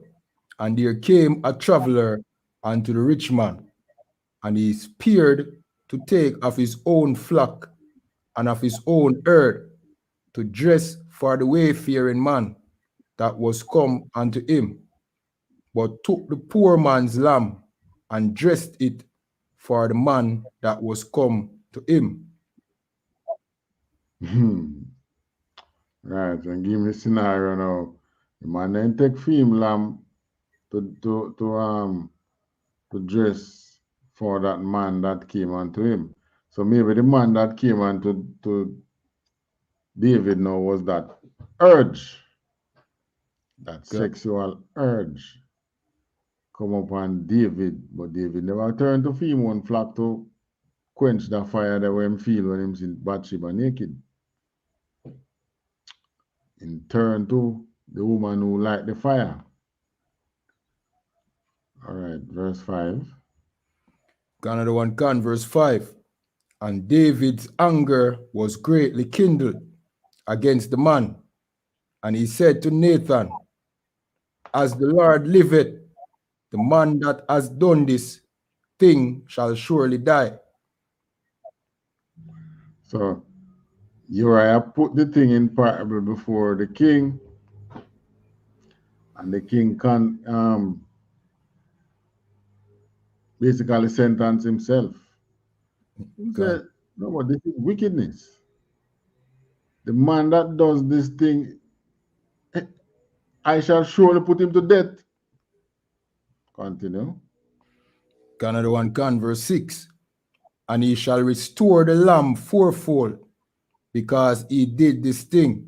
And there came a traveler unto the rich man, and he spared to take of his own flock and of his own herd to dress for the wayfaring man that was come unto him, but took the poor man's lamb and dressed it for the man that was come to him. Right, and give me a scenario now. The man then take him lamb to dress for that man that came unto him. So maybe the man that came unto to David now was that urge, that sexual urge come upon David, but David never turned to him one flock to quench the fire that him feel when him see Bathsheba naked. In turn to the woman who light the fire. All right, verse 5. Another one can, verse 5. And David's anger was greatly kindled against the man. And he said to Nathan, as the Lord liveth, the man that has done this thing shall surely die. So Uriah put the thing in parable before the king, and the king can basically sentence himself. He said, no, but this is wickedness. The man that does this thing, I shall surely put him to death. Continue. Another one can, verse 6. And he shall restore the lamb fourfold, because he did this thing,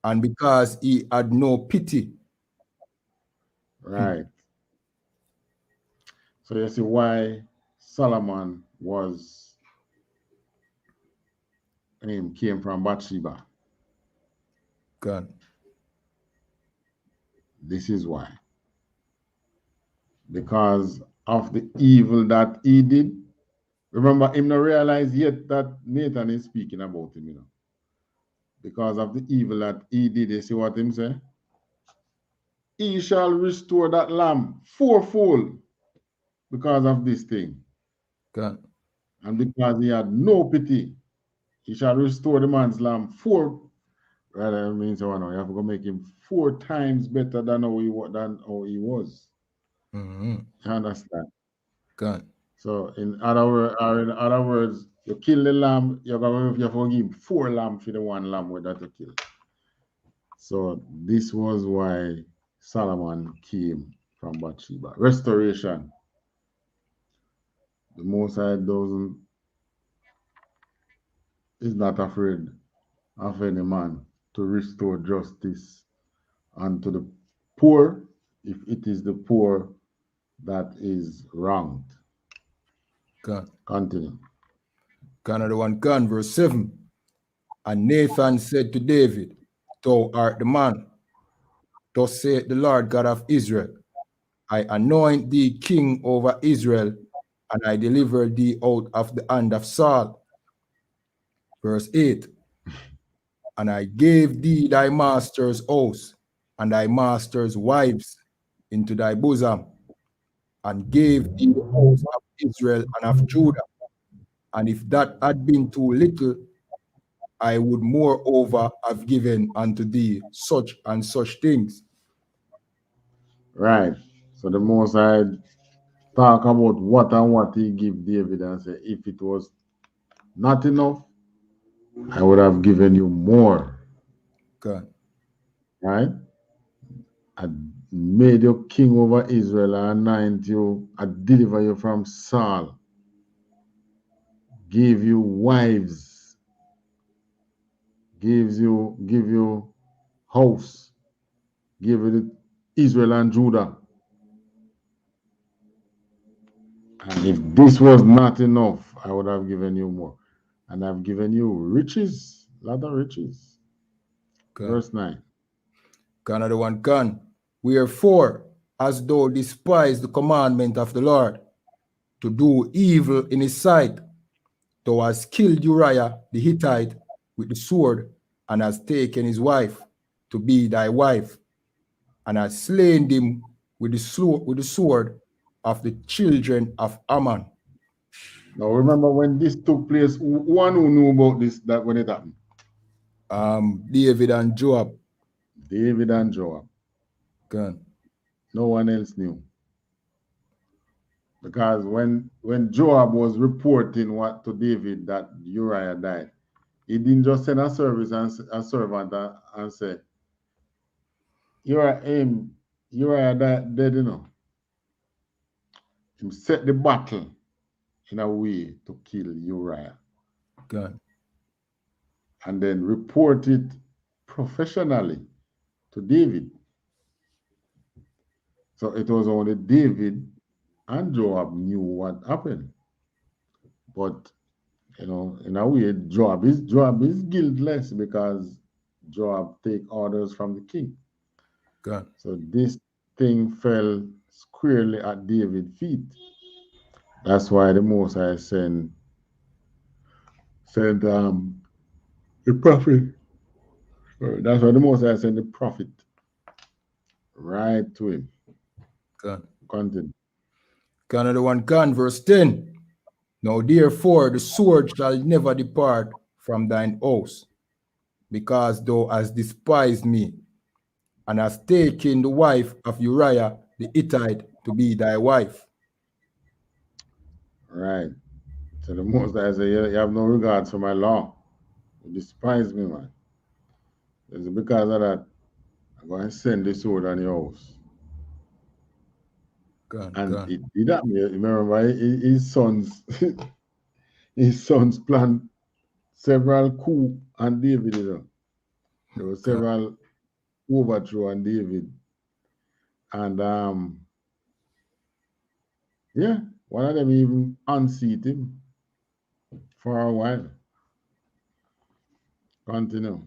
and because he had no pity. Right. So you see why Solomon came from Bathsheba. God. This is why. Because of the evil that he did. Remember, him not realize yet that Nathan is speaking about him, you know. Because of the evil that he did, you see what him say? He shall restore that lamb fourfold because of this thing. God. And because he had no pity, he shall restore the man's lamb rather means you have to go make him 4 times better than how he was. Mm-hmm. You understand? God. So in other words, you kill the lamb, you have to give 4 lambs for the 1 lamb that you kill. So this was why Solomon came from Bathsheba. Restoration. The Most High is not afraid of any man to restore justice unto the poor, if it is the poor that is wronged. God. Continue. Another one can, verse 7. And Nathan said to David, Thou art the man. Thus saith the Lord God of Israel, I anoint thee king over Israel, and I deliver thee out of the hand of Saul. Verse 8. And I gave thee thy master's house and thy master's wives into thy bosom, and gave thee the house of Israel and of Judah. And if that had been too little, I would moreover have given unto thee such and such things. Right. So the Most High talk about what and what he give David and say, if it was not enough, I would have given you more. Okay. Right? I made you king over Israel, I anoint you, I deliver you from Saul, give you wives, give you house, give you the Israel and Judah. And if this was not enough, I would have given you more. And I've given you riches, a lot of riches. Okay. Verse 9. Another one can. Wherefore, as thou despise the commandment of the Lord, to do evil in his sight, thou hast killed Uriah the Hittite with the sword, and hast taken his wife to be thy wife, and hast slain him with the sword of the children of Ammon. Now remember when this took place, one who knew about this, that when it happened? David and Joab. David and Joab. Okay. No one else knew. Because when Joab was reporting what to David that Uriah died, he didn't just send a servant and say, Uriah died, you know. He set the battle in a way to kill Uriah. Okay. And then report it professionally to David. So it was only David and Joab knew what happened. But you know, in a way, Joab is guiltless because Joab take orders from the king. Okay. So this thing fell squarely at David's feet. That's why the Most High sent the prophet. That's why the Most High sent the prophet right to him. Okay. Continue. Another one can, verse 10. Now therefore the sword shall never depart from thine house, because thou hast despised me, and hast taken the wife of Uriah the Hittite to be thy wife. Right. So the Most High said, you have no regard for my law. You despise me, man. It's because of that, I'm going to send the sword on your house. And it did that. Remember, his sons, his sons planned several coups on David. You know. There were several overthrow on David. And yeah, one of them even unseat him for a while. Continue.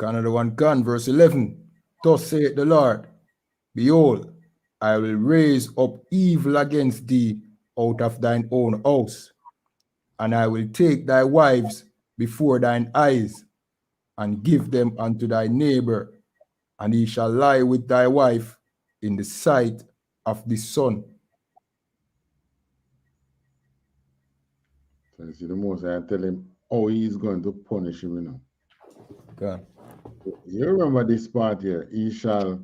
Another one can, verse 11. Thus saith the Lord, behold, I will raise up evil against thee out of thine own house, and I will take thy wives before thine eyes, and give them unto thy neighbor, and he shall lie with thy wife in the sight of the sun. So you see the Most High tell him how he is going to punish him, you know. Okay. You remember this part here. He shall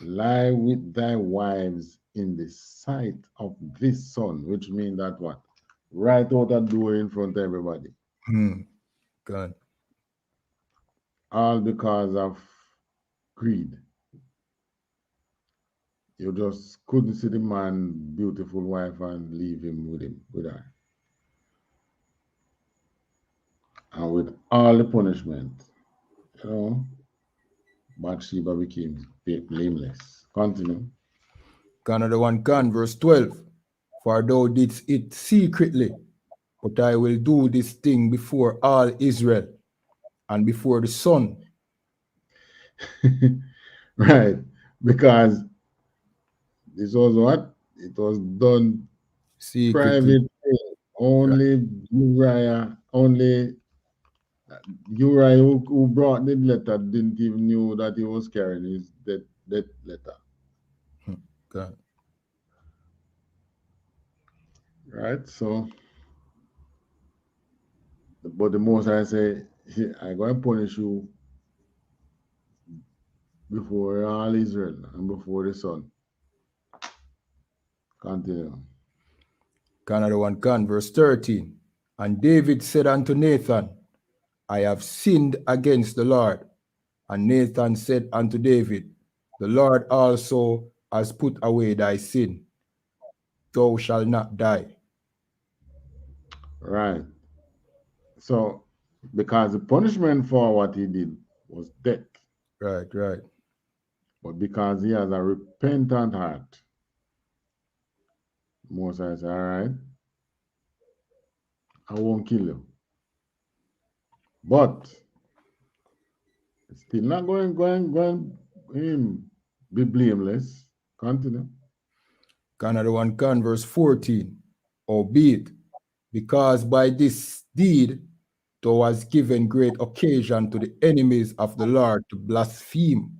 lie with thy wives in the sight of this sun, which means that what? Right out the door in front of everybody. God. All because of greed. You just couldn't see the man, beautiful wife, and leave him with her. And with all the punishment, you know, Bathsheba became blameless. Continue. Another one can, verse 12. For thou didst it secretly, but I will do this thing before all Israel and before the sun. Right, because this was what? It was done Secretly. private. Only Uriah, who brought the letter didn't even knew that he was carrying his death letter. God. Right? So, but the most I say, I'm going to punish you before all Israel and before the sun. Continue. Another one can, verse 13. And David said unto Nathan, I have sinned against the Lord. And Nathan said unto David, the Lord also has put away thy sin. Thou shalt not die. Right. So, because the punishment for what he did was death. Right, right. But because he has a repentant heart, Moses said, all right, I won't kill you. But it's still not going be blameless. Continue. Another one can, verse 14. Albeit, because by this deed thou hast given great occasion to the enemies of the Lord to blaspheme.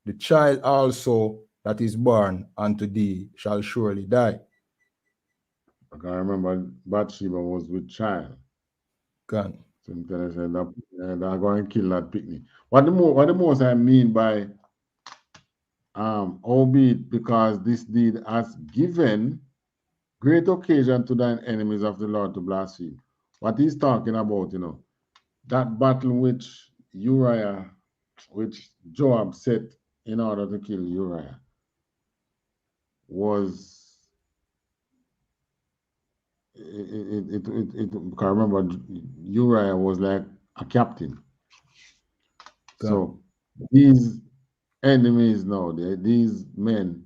The child also that is born unto thee shall surely die. I can remember Bathsheba was with child. Can. So I said that they're going to kill that picnic. What the most I mean by albeit because this deed has given great occasion to thine enemies of the Lord to blaspheme. What he's talking about, that battle which Joab set in order to kill Uriah was I remember Uriah was like a captain. God. So these enemies now, these men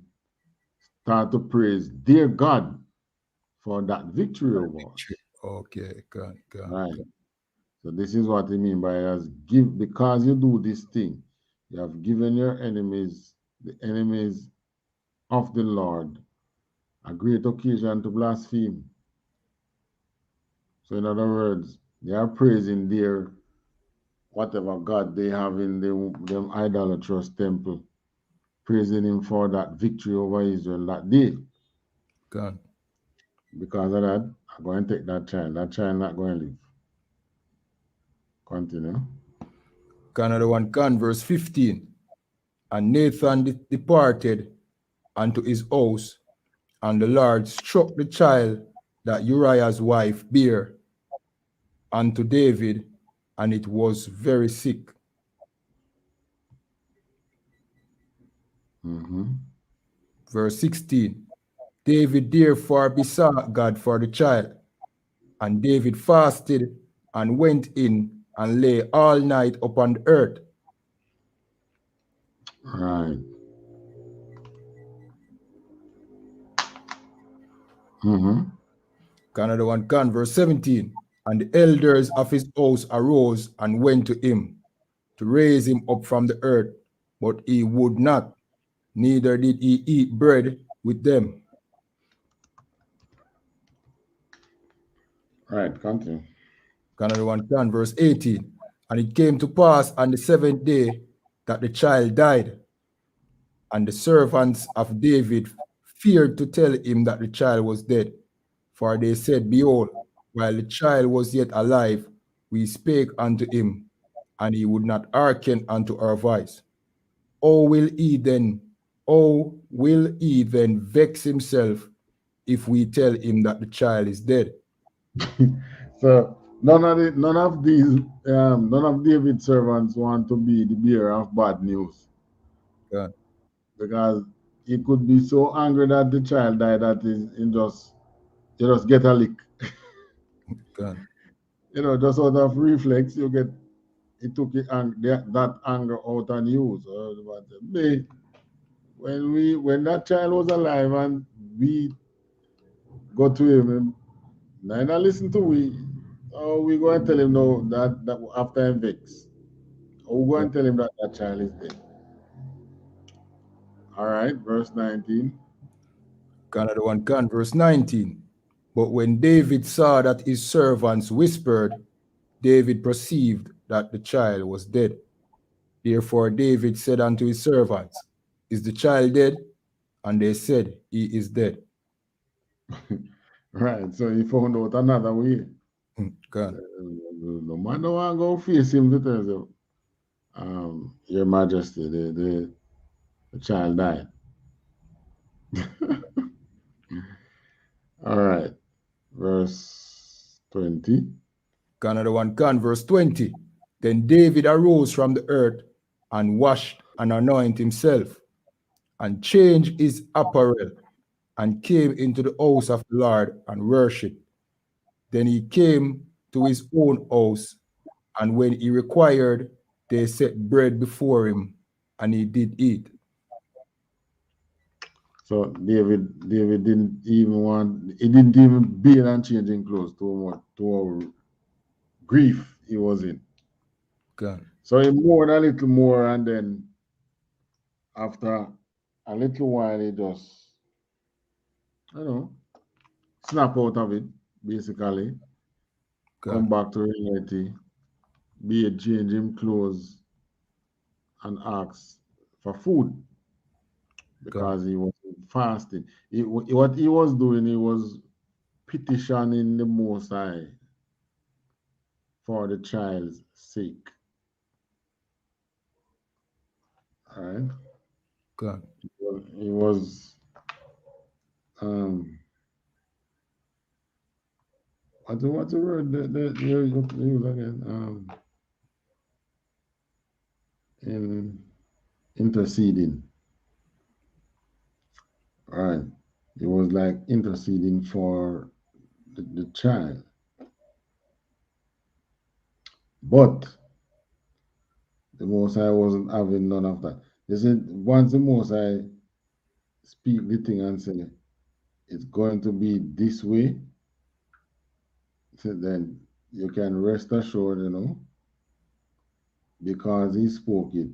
start to praise their God for that victory over us. Okay, God. Right. So this is what I mean by as give, because you do this thing, you have given your enemies, the enemies of the Lord, a great occasion to blaspheme. So in other words, they are praising their whatever God they have in them idolatrous temple, praising him for that victory over Israel that day. God. Because of that, I'm going to take that child. That child not going to live. Continue. Another one can, verse 15. And Nathan departed unto his house, and the Lord struck the child that Uriah's wife bare unto David, and it was very sick. Verse 16. David therefore besought God for the child, and David fasted and went in and lay all night upon the earth. Right. Another one can, verse 17. And the elders of his house arose and went to him to raise him up from the earth, but he would not, neither did he eat bread with them. Right, continue. Another one can, verse 18. And it came to pass on the 7th day that the child died. And the servants of David feared to tell him that the child was dead. For they said, behold, while the child was yet alive, we spake unto him, and he would not hearken unto our voice. Or will he then vex himself if we tell him that the child is dead? So none of David's servants want to be the bearer of bad news. God. Because he could be so angry that the child died that he just get a lick. God. Just out of reflex, he took that anger out on you. So when that child was alive and we go to him, Neither listen to we. Oh, we go and tell him no that after him vex. Or we go and tell him that that child is dead. All right, verse 19. Another one can, verse 19. But when David saw that his servants whispered, David perceived that the child was dead. Therefore David said unto his servants, Is the child dead? And they said, He is dead. Right, so he found out another way. God. No man don't want to go face him to tell you, Your Majesty, the child died. All right, verse 20. Another one can, verse 20. Then David arose from the earth and washed and anointed himself and changed his apparel and came into the house of the Lord and worshipped. Then he came to his own house, and when he required, they set bread before him, and he did eat. So David didn't even bail and changing clothes to our grief he was in. God. So he mourned a little more, and then after a little while he just, snap out of it, basically. God. Come back to reality, be it change him clothes and ask for food because he was fasting. What he was doing, he was petitioning the Most High for the child's sake. All right. God. He was what's the word that you use again? In interceding. All right. It was like interceding for the child. But the Most High wasn't having none of that. They said once the Most High speak the thing and say it's going to be this way, so then you can rest assured, because he spoke it,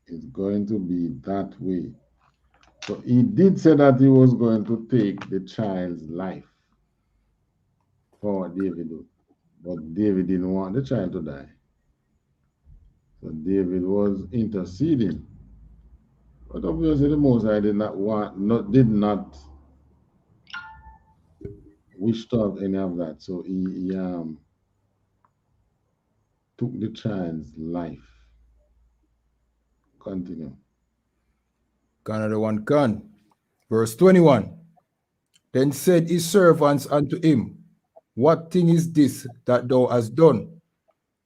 it's going to be that way. So he did say that he was going to take the child's life for David, but David didn't want the child to die. So David was interceding. But obviously the Most High did not wish to have any of that. So he took the child's life. Continue. Another one can. Verse 21. Then said his servants unto him, What thing is this that thou hast done?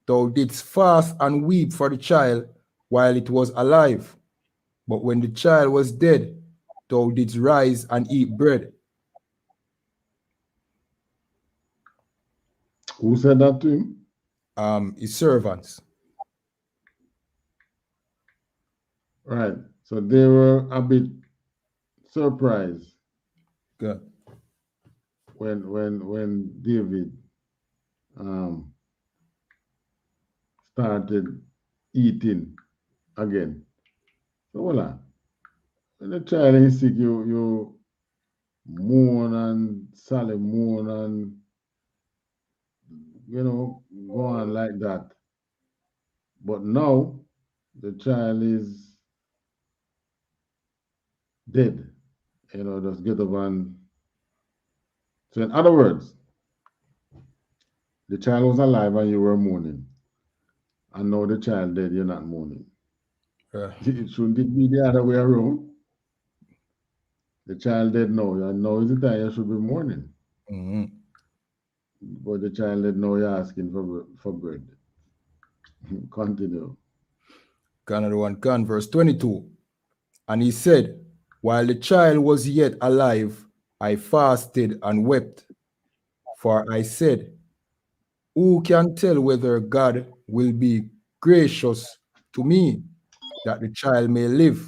Thou didst fast and weep for the child while it was alive. But when the child was dead, thou didst rise and eat bread. Who said that to him? His servants. Right. So they were a bit surprised. Good. When David started eating again. So voila. When the child is sick, you mourn and Sally mourn and go on like that. But now the child is dead. Just get up and so in other words, the child was alive and you were mourning. And now the child dead, you're not mourning. Shouldn't it be the other way around? The child dead now, and now is the time you should be mourning. Mm-hmm. But the child dead now, you're asking for bread. Continue. Another one can, verse 22. And he said, While the child was yet alive, I fasted and wept. For I said, Who can tell whether God will be gracious to me, that the child may live?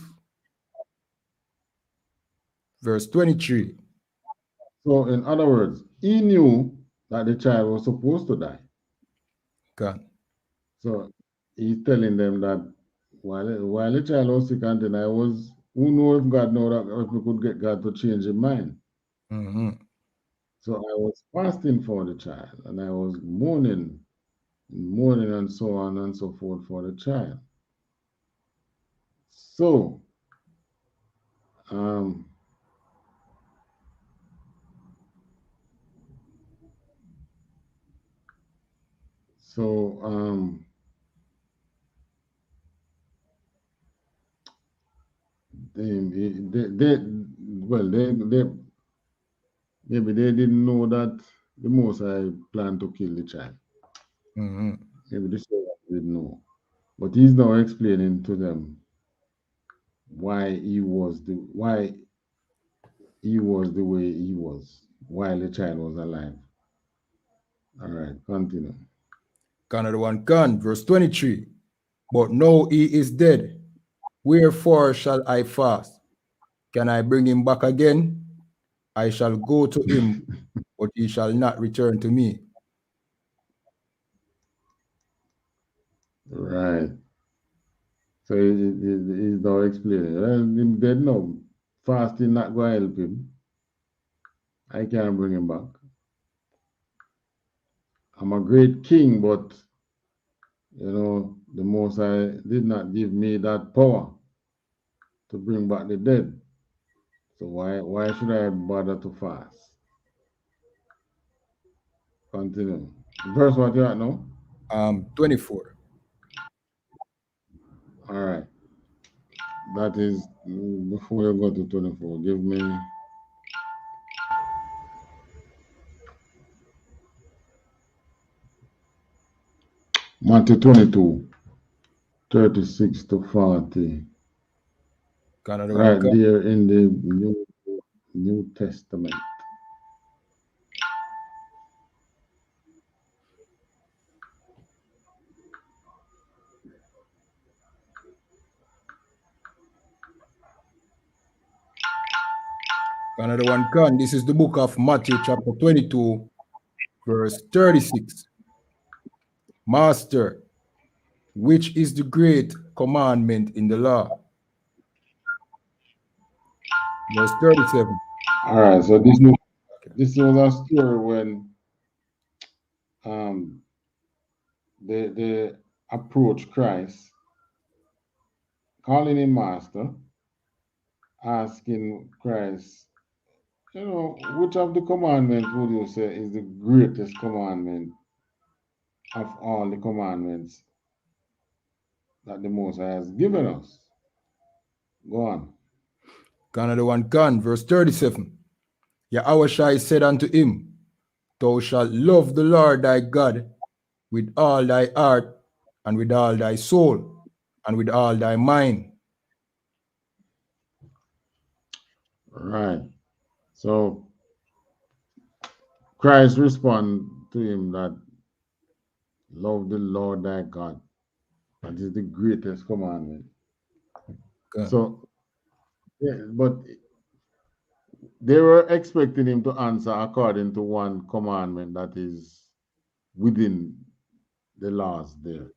Verse 23. So in other words, he knew that the child was supposed to die. Gone. So he's telling them that while the child was sick, and then I was, who know if God know that if we could get God to change his mind. Mm-hmm. So I was fasting for the child, and I was mourning and so on and so forth for the child. So maybe they didn't know that the Most High planned to kill the child. Mm-hmm. Maybe the servant didn't know, but he's now explaining to them why he was the way he was while the child was alive. All right, continue. Another one gone. Verse 23. But now he is dead. Wherefore shall I fast? Can I bring him back again? I shall go to him, but he shall not return to me. Right. So he's now explaining. Well, him dead now. Fasting not going to help him. I can't bring him back. I'm a great king, but you know, the Most High did not give me that power to bring back the dead. So why should I bother to fast? Continue. Verse what you at now? 24. All right. That is before you go to 24. Give me Matthew 22, 36 to 40. Another Right one gone. there in the New Testament. Another one gone. This is the book of Matthew chapter 22, verse 36. Master, which is the great commandment in the law? Verse 37. All right, so this was a story when they approached Christ, calling him master, asking Christ, you know, which of the commandments would you say is the greatest commandment of all the commandments that the Most High has given us? Go on. Another one gone. Verse 37. Yahushua said unto him, Thou shalt love the Lord thy God with all thy heart, and with all thy soul, and with all thy mind. Right. So Christ responded to him that love the Lord thy God. That is the greatest commandment. Okay. So, yeah, but they were expecting him to answer according to one commandment that is within the laws there.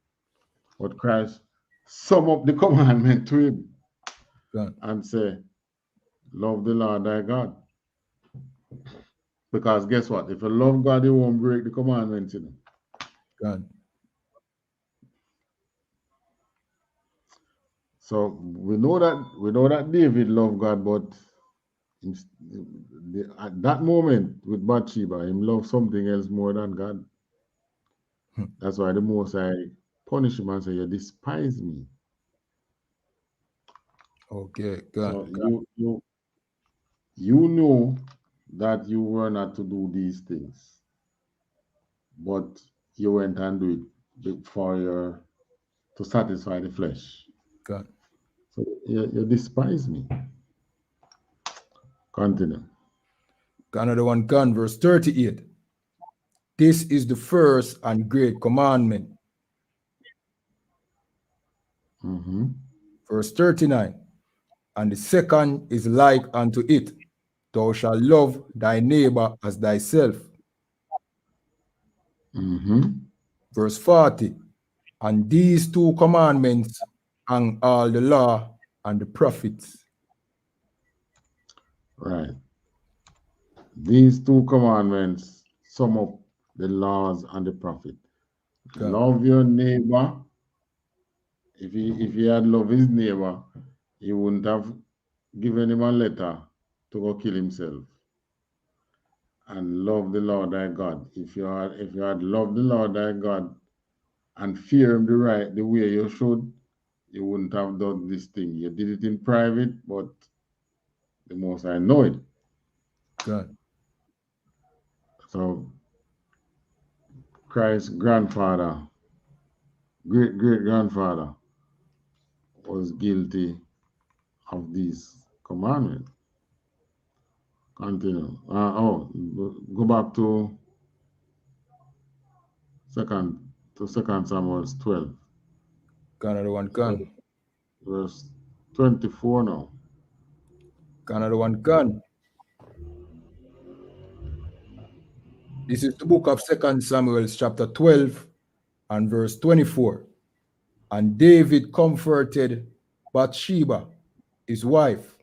But Christ sum up the commandment to him and say, love the Lord thy God. Because guess what? If you love God, you won't break the commandments in him. God. So we know that David loved God, but at that moment with Bathsheba, him loved something else more than God. That's why the Most High punish him and say, you despise me. Okay, God. So you know that you were not to do these things, but you went and do it to satisfy the flesh. God. So you despise me. Continue. Another one gone. Verse 38. This is the first and great commandment. Verse 39. And the second is like unto it. Thou shalt love thy neighbor as thyself. Verse 40. And these two commandments hang all the law and the prophets. Right. These two commandments sum up the laws and the prophet. God. Love your neighbor. If he had loved his neighbor, he wouldn't have given him a letter to go kill himself. And love the Lord thy God. If you had loved the Lord thy God and fear him the way you should, you wouldn't have done this thing. You did it in private, but the Most High know it. God. So Christ's grandfather, great-great-grandfather, was guilty of these commandments. Continue. Go back to second Samuel 12. Another one gun. Verse 24 now. Another one gun. This is the book of 2 Samuel chapter 12 and verse 24. And David comforted Bathsheba, his wife,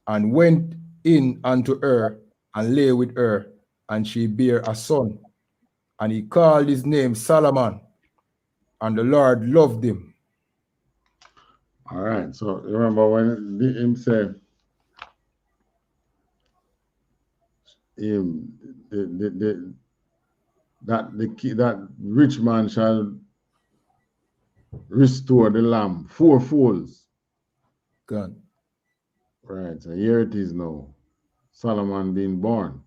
and went in unto her and lay with her, and she bare a son. And he called his name Solomon, and the Lord loved him. All right. So remember when him said, that rich man shall restore the lamb fourfold. God. Right. So here it is now. Solomon being born.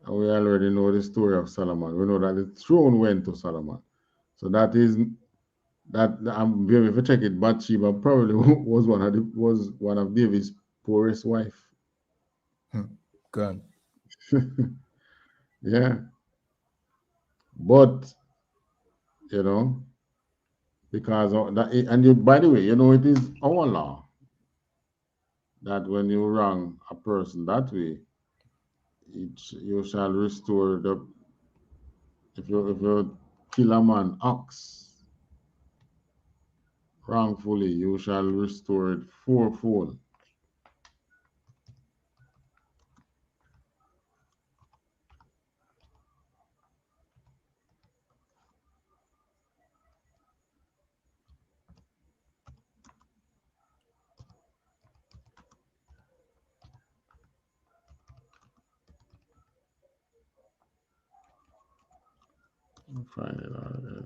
And we already know the story of Solomon. We know that the throne went to Solomon. So that is that if you check it, Bathsheba probably was one of David's poorest wife. God. Yeah. But you know, because of that, and by the way, you know, it is our law that when you wrong a person that way, you shall restore the. If you kill a man ox wrongfully, you shall restore it fourfold. I'll find it out. Yes.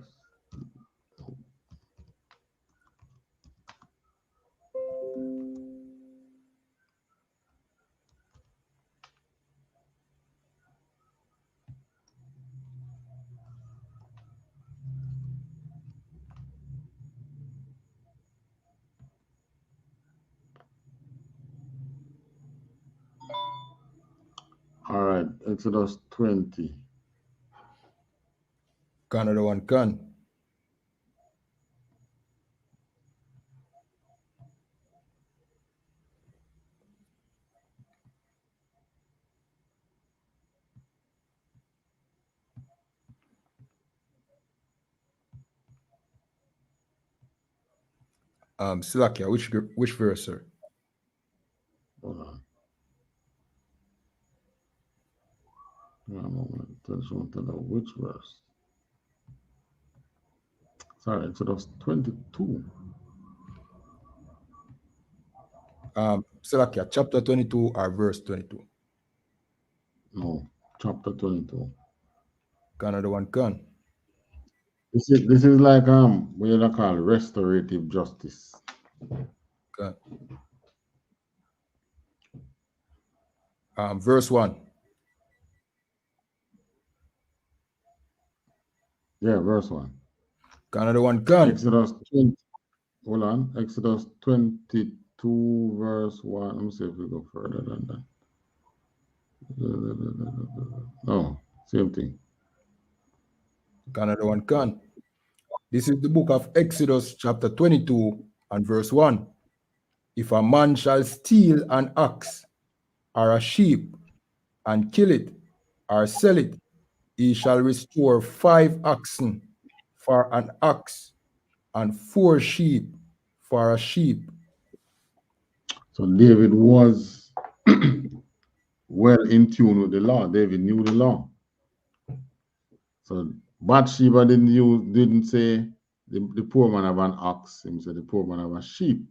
All right, Exodus 20. Another one gun. Slakia, which verse, sir? Hold on. One moment. I just want to know which verse. Sorry, Exodus 22. Slakia, chapter 22 or verse 22? No, chapter 22. Another one gun. This is like what you call restorative justice. God. Verse 1. Yeah, verse 1. Another one gun. Exodus 20. Hold on. Exodus 22, verse 1. Let me see if we go further than that. No, same thing. Another one gun. This is the book of Exodus, chapter 22 and verse 1. If a man shall steal an ox or a sheep and kill it or sell it, He shall restore 5 oxen for an ox, and 4 sheep for a sheep. So David was well in tune with the law. David knew the law. So Bathsheba didn't say the poor man have an ox. He said the poor man have a sheep.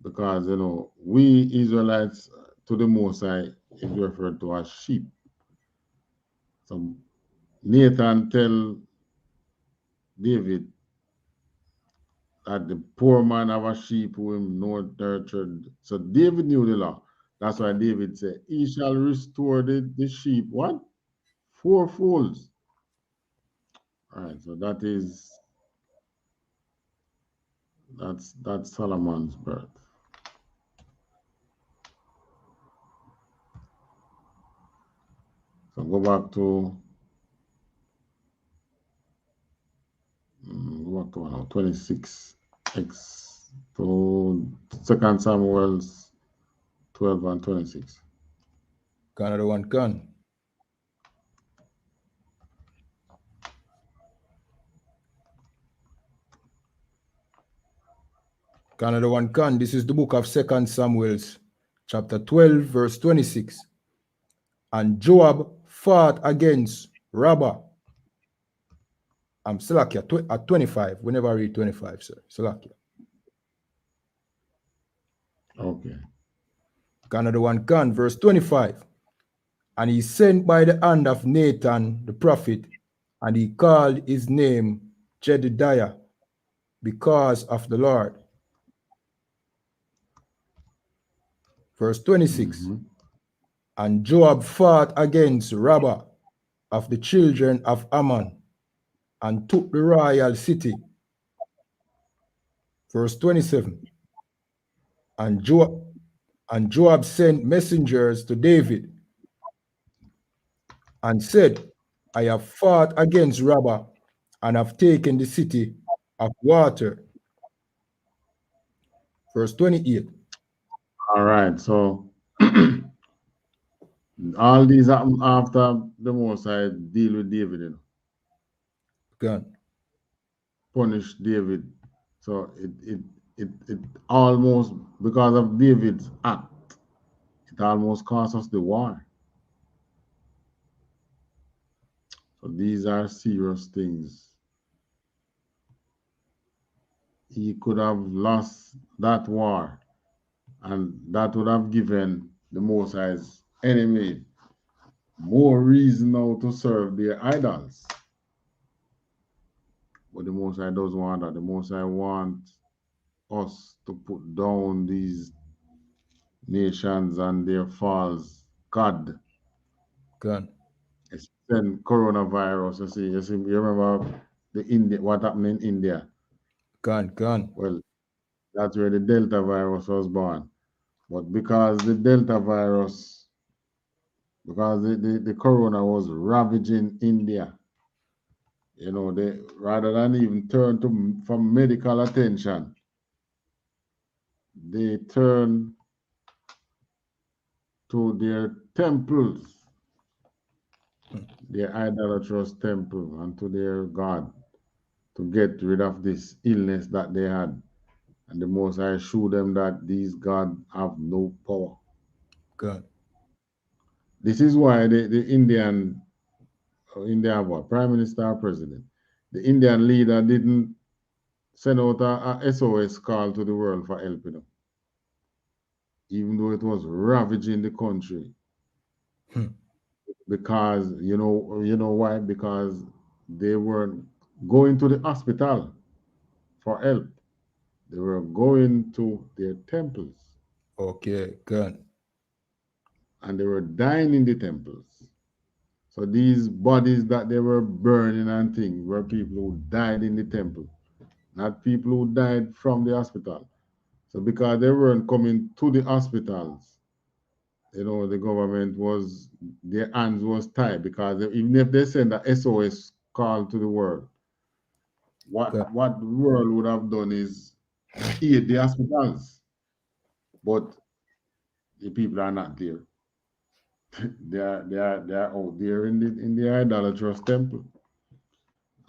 Because we Israelites to the Most High is referred to as sheep. So Nathan tell David that the poor man have a sheep who him nurtured. So David knew the law. That's why David said, he shall restore the sheep, what? 4 folds. All right, so that's Solomon's birth. So go back to 26 to 2 Samuel's 12 and 26. Another one can. Another one can. This is the book of 2 Samuel's chapter 12, verse 26. And Joab fought against Rabbah. I'm Salakia at 25. We never read 25, sir. Salakia. Okay. Another one can, verse 25. And he sent by the hand of Nathan the prophet, and he called his name Jedidiah, because of the Lord. Verse 26. And Joab fought against Rabbah of the children of Ammon, and took the royal city. Verse 27. And Joab sent messengers to David and said, I have fought against Rabbah and have taken the city of water. Verse 28. All right, so all these happen after the Most High deal with David, Gone. Punish David. So it almost, because of David's act, it almost cost us the war. So these are serious things. He could have lost that war, and that would have given the Most High's enemy more reason now to serve their idols. But the Most High doesn't want that. The Most High wants us to put down these nations and their false god. Gone. It's then coronavirus. You remember what happened in India? Gone. Well, that's where the Delta virus was born. But because the Delta virus, because the corona was ravaging India, they rather than even turn from medical attention, they turn to their temples, their idolatrous temple, and to their God, to get rid of this illness that they had. And the Most High showed them that these gods have no power. Gone. This is why the Indian Prime Minister or President, the Indian leader didn't send out a SOS call to the world for help, even though it was ravaging the country. Because you know why? Because they weren't going to the hospital for help. They were going to their temples. Okay, gone. And they were dying in the temples. So these bodies that they were burning and things were people who died in the temple, not people who died from the hospital. So because they weren't coming to the hospitals, the government their hands was tied, because even if they send a SOS call to the world, what the world would have done is aid the hospitals. But the people are not there. They are out there in the idolatrous temple.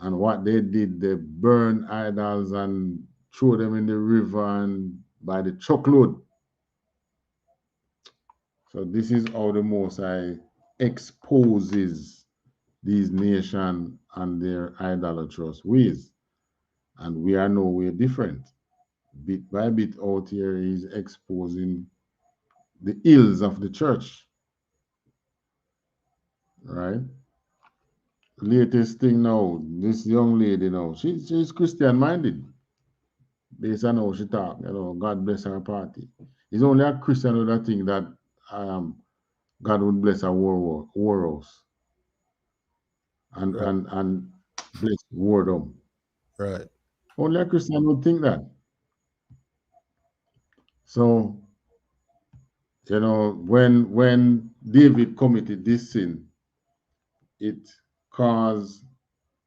And what they did, they burned idols and threw them in the river and by the truckload. So this is how the Most High exposes these nations and their idolatrous ways. And we are nowhere different. Bit by bit out here, he's exposing the ills of the church. Right? Latest thing now, this young lady now, she's Christian minded. Based on how she talk, God bless her party. It's only a Christian who that think that God would bless a war house and Right. and bless wardom. Right. Only a Christian would think that. So, when David committed this sin, it caused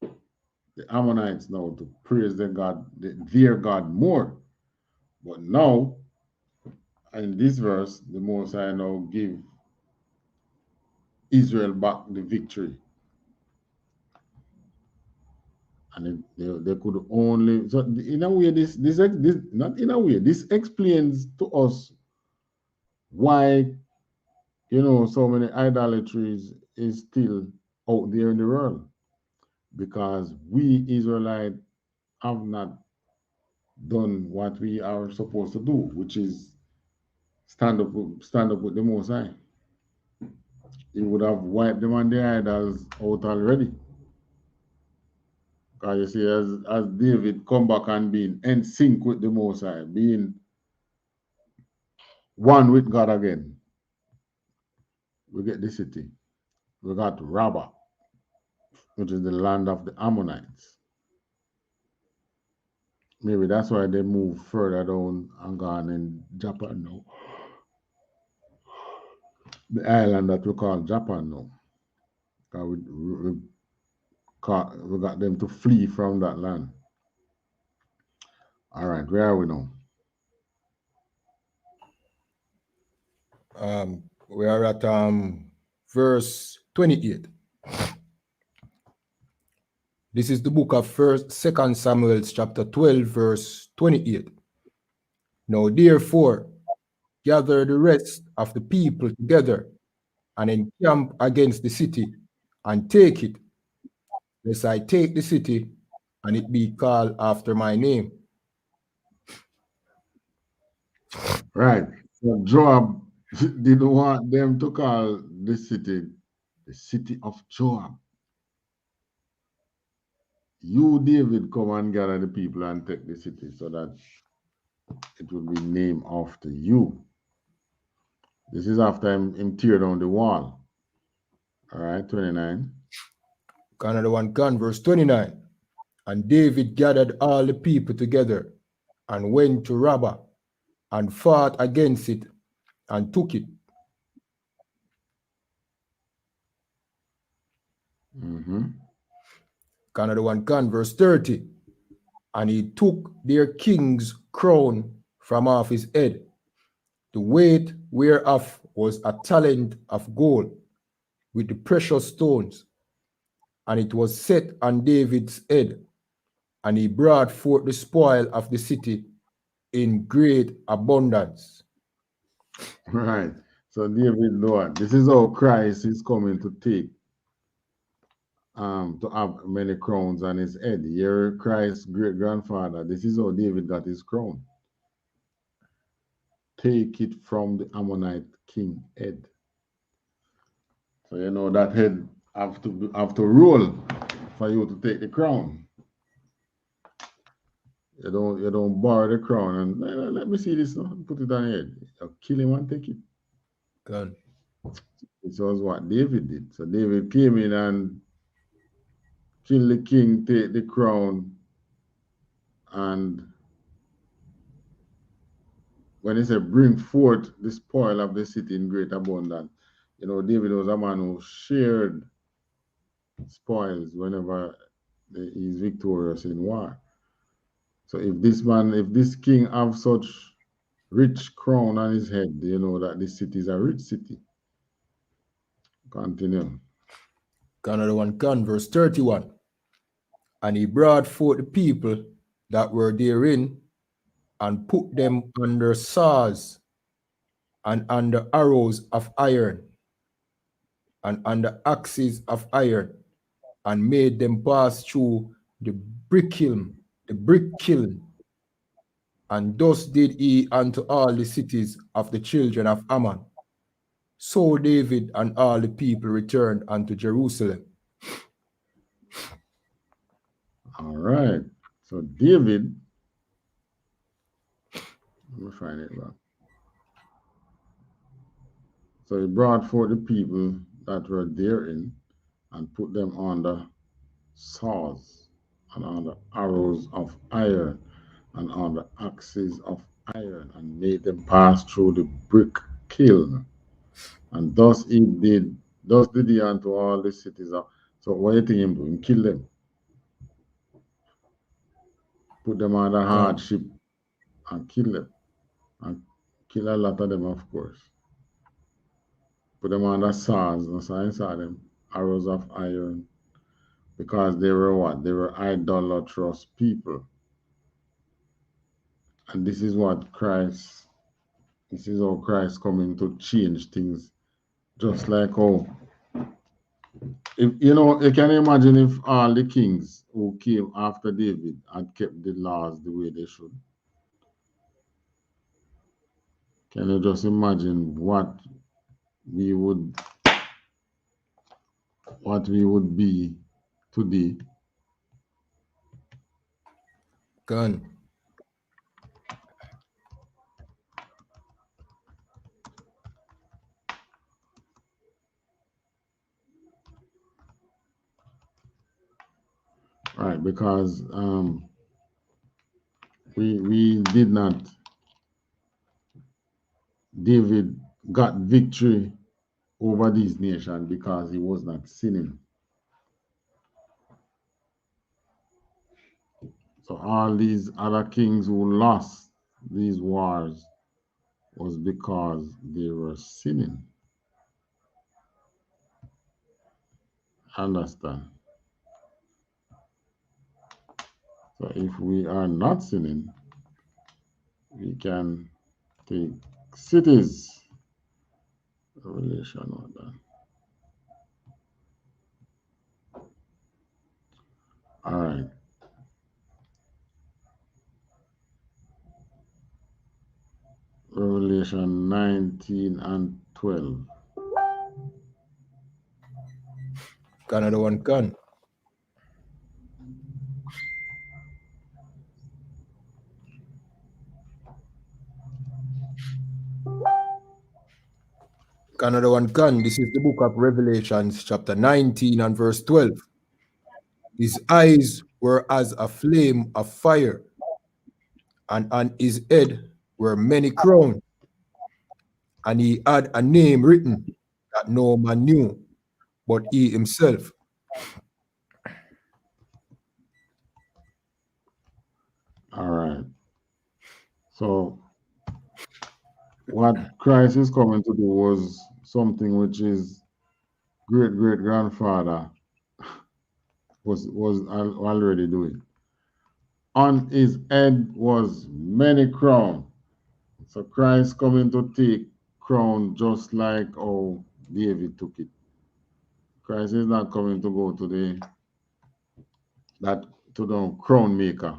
the Ammonites now to praise their God more. But now, in this verse, the Most High now give Israel back the victory. And they could only, so in a way, this not in a way, this explains to us why so many idolatries is still out there in the world, because we Israelites have not done what we are supposed to do, which is stand up with the Most High. He would have wiped them and their idols out already. Because you see, as David come back and being in sync with the Most High, being one with God again, we get the city. We got Rabbah, which is the land of the Ammonites. Maybe that's why they moved further down and gone in Japan now. The island that we call Japan now. Because we got them to flee from that land. All right, where are we now? We are at verse 28. This is the book of 2 Samuel chapter 12, verse 28. Now therefore, gather the rest of the people together and encamp against the city and take it, lest I take the city and it be called after my name. Right. So Joab didn't want them to call the city of Joab. You, David, come and gather the people and take the city so that it will be named after you. This is after him tear down the wall. All right, 29. Another one gone, verse 29. And David gathered all the people together and went to Rabbah and fought against it and took it. Another one gone, verse 30. And he took their king's crown from off his head, the weight whereof was a talent of gold with the precious stones. And it was set on David's head, and he brought forth the spoil of the city in great abundance. Right. So David Lord, this is how Christ is coming to take to have many crowns on his head. Here, Christ's great grandfather, this is how David got his crown. Take it from the Ammonite king head. So that head have to roll for you to take the crown. You don't borrow the crown and let me see this now. Put it on your head. You kill him and take it. Good. This was what David did. So David came in and killed the king, take the crown, and when he said bring forth the spoil of the city in great abundance, David was a man who shared spoils whenever he is victorious in war. So if this king have such rich crown on his head, that this city is a rich city. Continue. Another one can, verse 31. And he brought forth the people that were therein and put them under saws and under arrows of iron and under axes of iron, and made them pass through the brick kiln, and thus did he unto all the cities of the children of Ammon. So David and all the people returned unto Jerusalem. All right. So David, let me find it back. So he brought forth the people that were therein and put them under saws and under arrows of iron and under axes of iron, and made them pass through the brick kiln. And thus did he unto all the cities of. So what do you think him doing? Kill them. Put them under hardship and kill them. And kill a lot of them, of course. Put them under saws, no signs saw them, arrows of iron, because they were what? They were idolatrous people. And this is what Christ, this is how Christ coming to change things. Just like how, if you know, you can imagine if all the kings who came after David had kept the laws the way they should. Can you just imagine what we would be today? Gun. Right, because we did not. David got victory over these nations because he was not sinning. So all these other kings who lost these wars was because they were sinning. Understand? So if we are not sinning, we can take cities. Revelation on that. All right. Revelation 19 and 12. Another one can. Another one can. This is the book of Revelations, chapter 19 and verse 12. His eyes were as a flame of fire, and on his head were many crowns, and he had a name written that no man knew but he himself. All right. So what Christ is coming to do was something which his great-great-grandfather was already doing. On his head was many crowns. So Christ coming to take crown just like how David took it. Christ is not coming to go to the crown maker.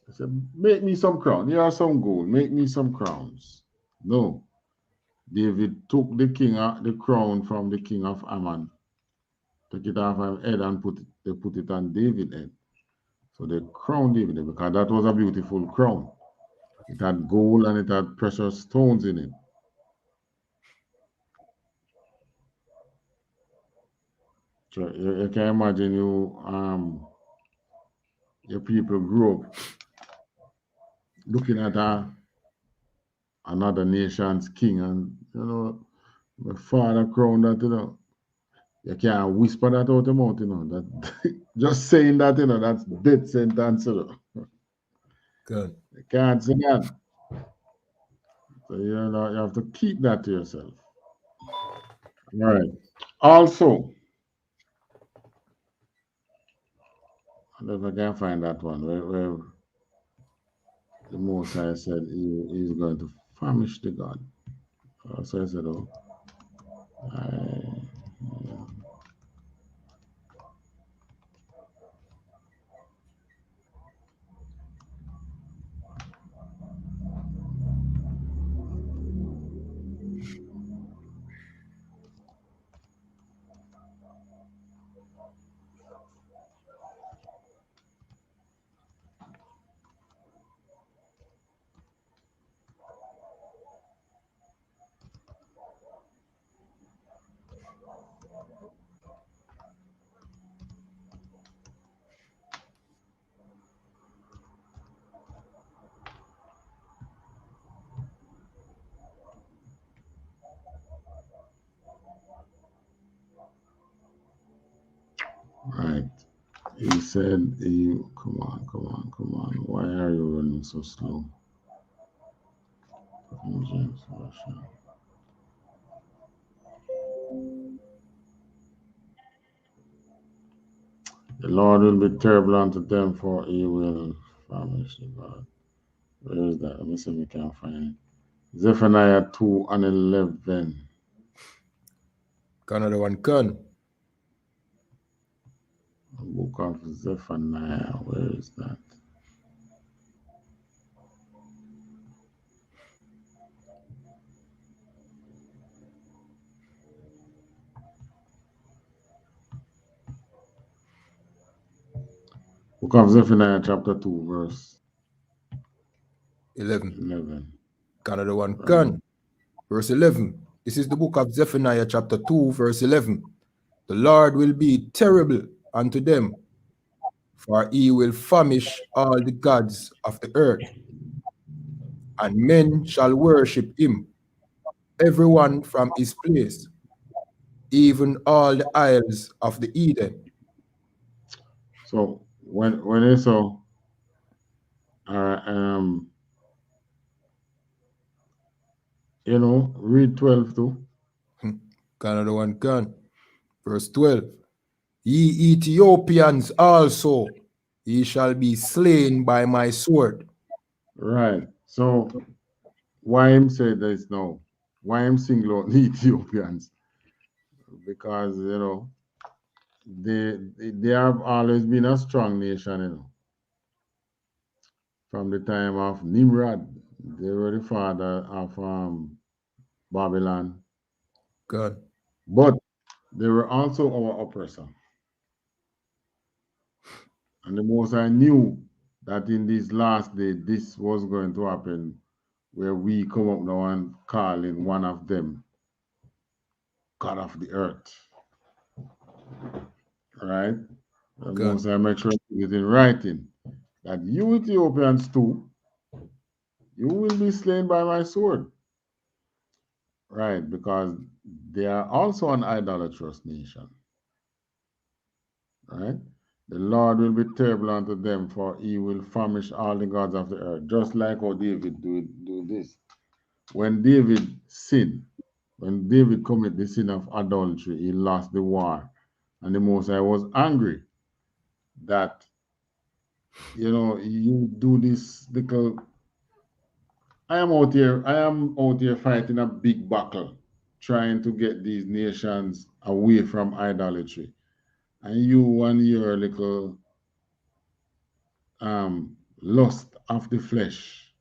He said, make me some crown. Here are some gold. Make me some crowns. No. David took the crown from the king of Ammon, took it off his head and put it on David's head. So they crowned David because that was a beautiful crown. It had gold and it had precious stones in it. So you can imagine your people grew up looking at another nation's king, and my father crowned that, you can't whisper that out the mouth, that just saying that, that's death sentence, Good. You can't say that. So you have to keep that to yourself. All right. Also, I don't know if I can find that one where the Most High said he is going to famish the God. So I said, oh, right. He said, come on. Why are you running so slow? King James Version. The Lord will be terrible unto them, for he will famish the God. Where is that? Let me see if we can find it. Zephaniah 2:11. Another one can. The book of Zephaniah. Where is that? Book of Zephaniah chapter 2 verse 11. Another one can. Verse 11. This is the book of Zephaniah chapter 2 verse 11. The Lord will be terrible unto them, for he will famish all the gods of the earth, and men shall worship him, everyone from his place, even all the isles of the Eden. So when they saw read 12 too. Another one can. Verse 12. Ye Ethiopians also, ye shall be slain by my sword. Right. So why him say this now? Why him single out the Ethiopians? Because they have always been a strong nation, From the time of Nimrod, they were the father of Babylon. God. But they were also our oppressor. And the Most High knew that in this last day, this was going to happen, where we come up now and call in one of them God of the earth. Right? The Most High make sure it in writing that you Ethiopians too, you will be slain by my sword. Right, because they are also an idolatrous nation. Right? The Lord will be terrible unto them, for he will famish all the gods of the earth, just like how David do this. When David sinned, when David committed the sin of adultery, he lost the war. And the Most High was angry that, you do this little. I am out here fighting a big battle, trying to get these nations away from idolatry. And you and your little lust of the flesh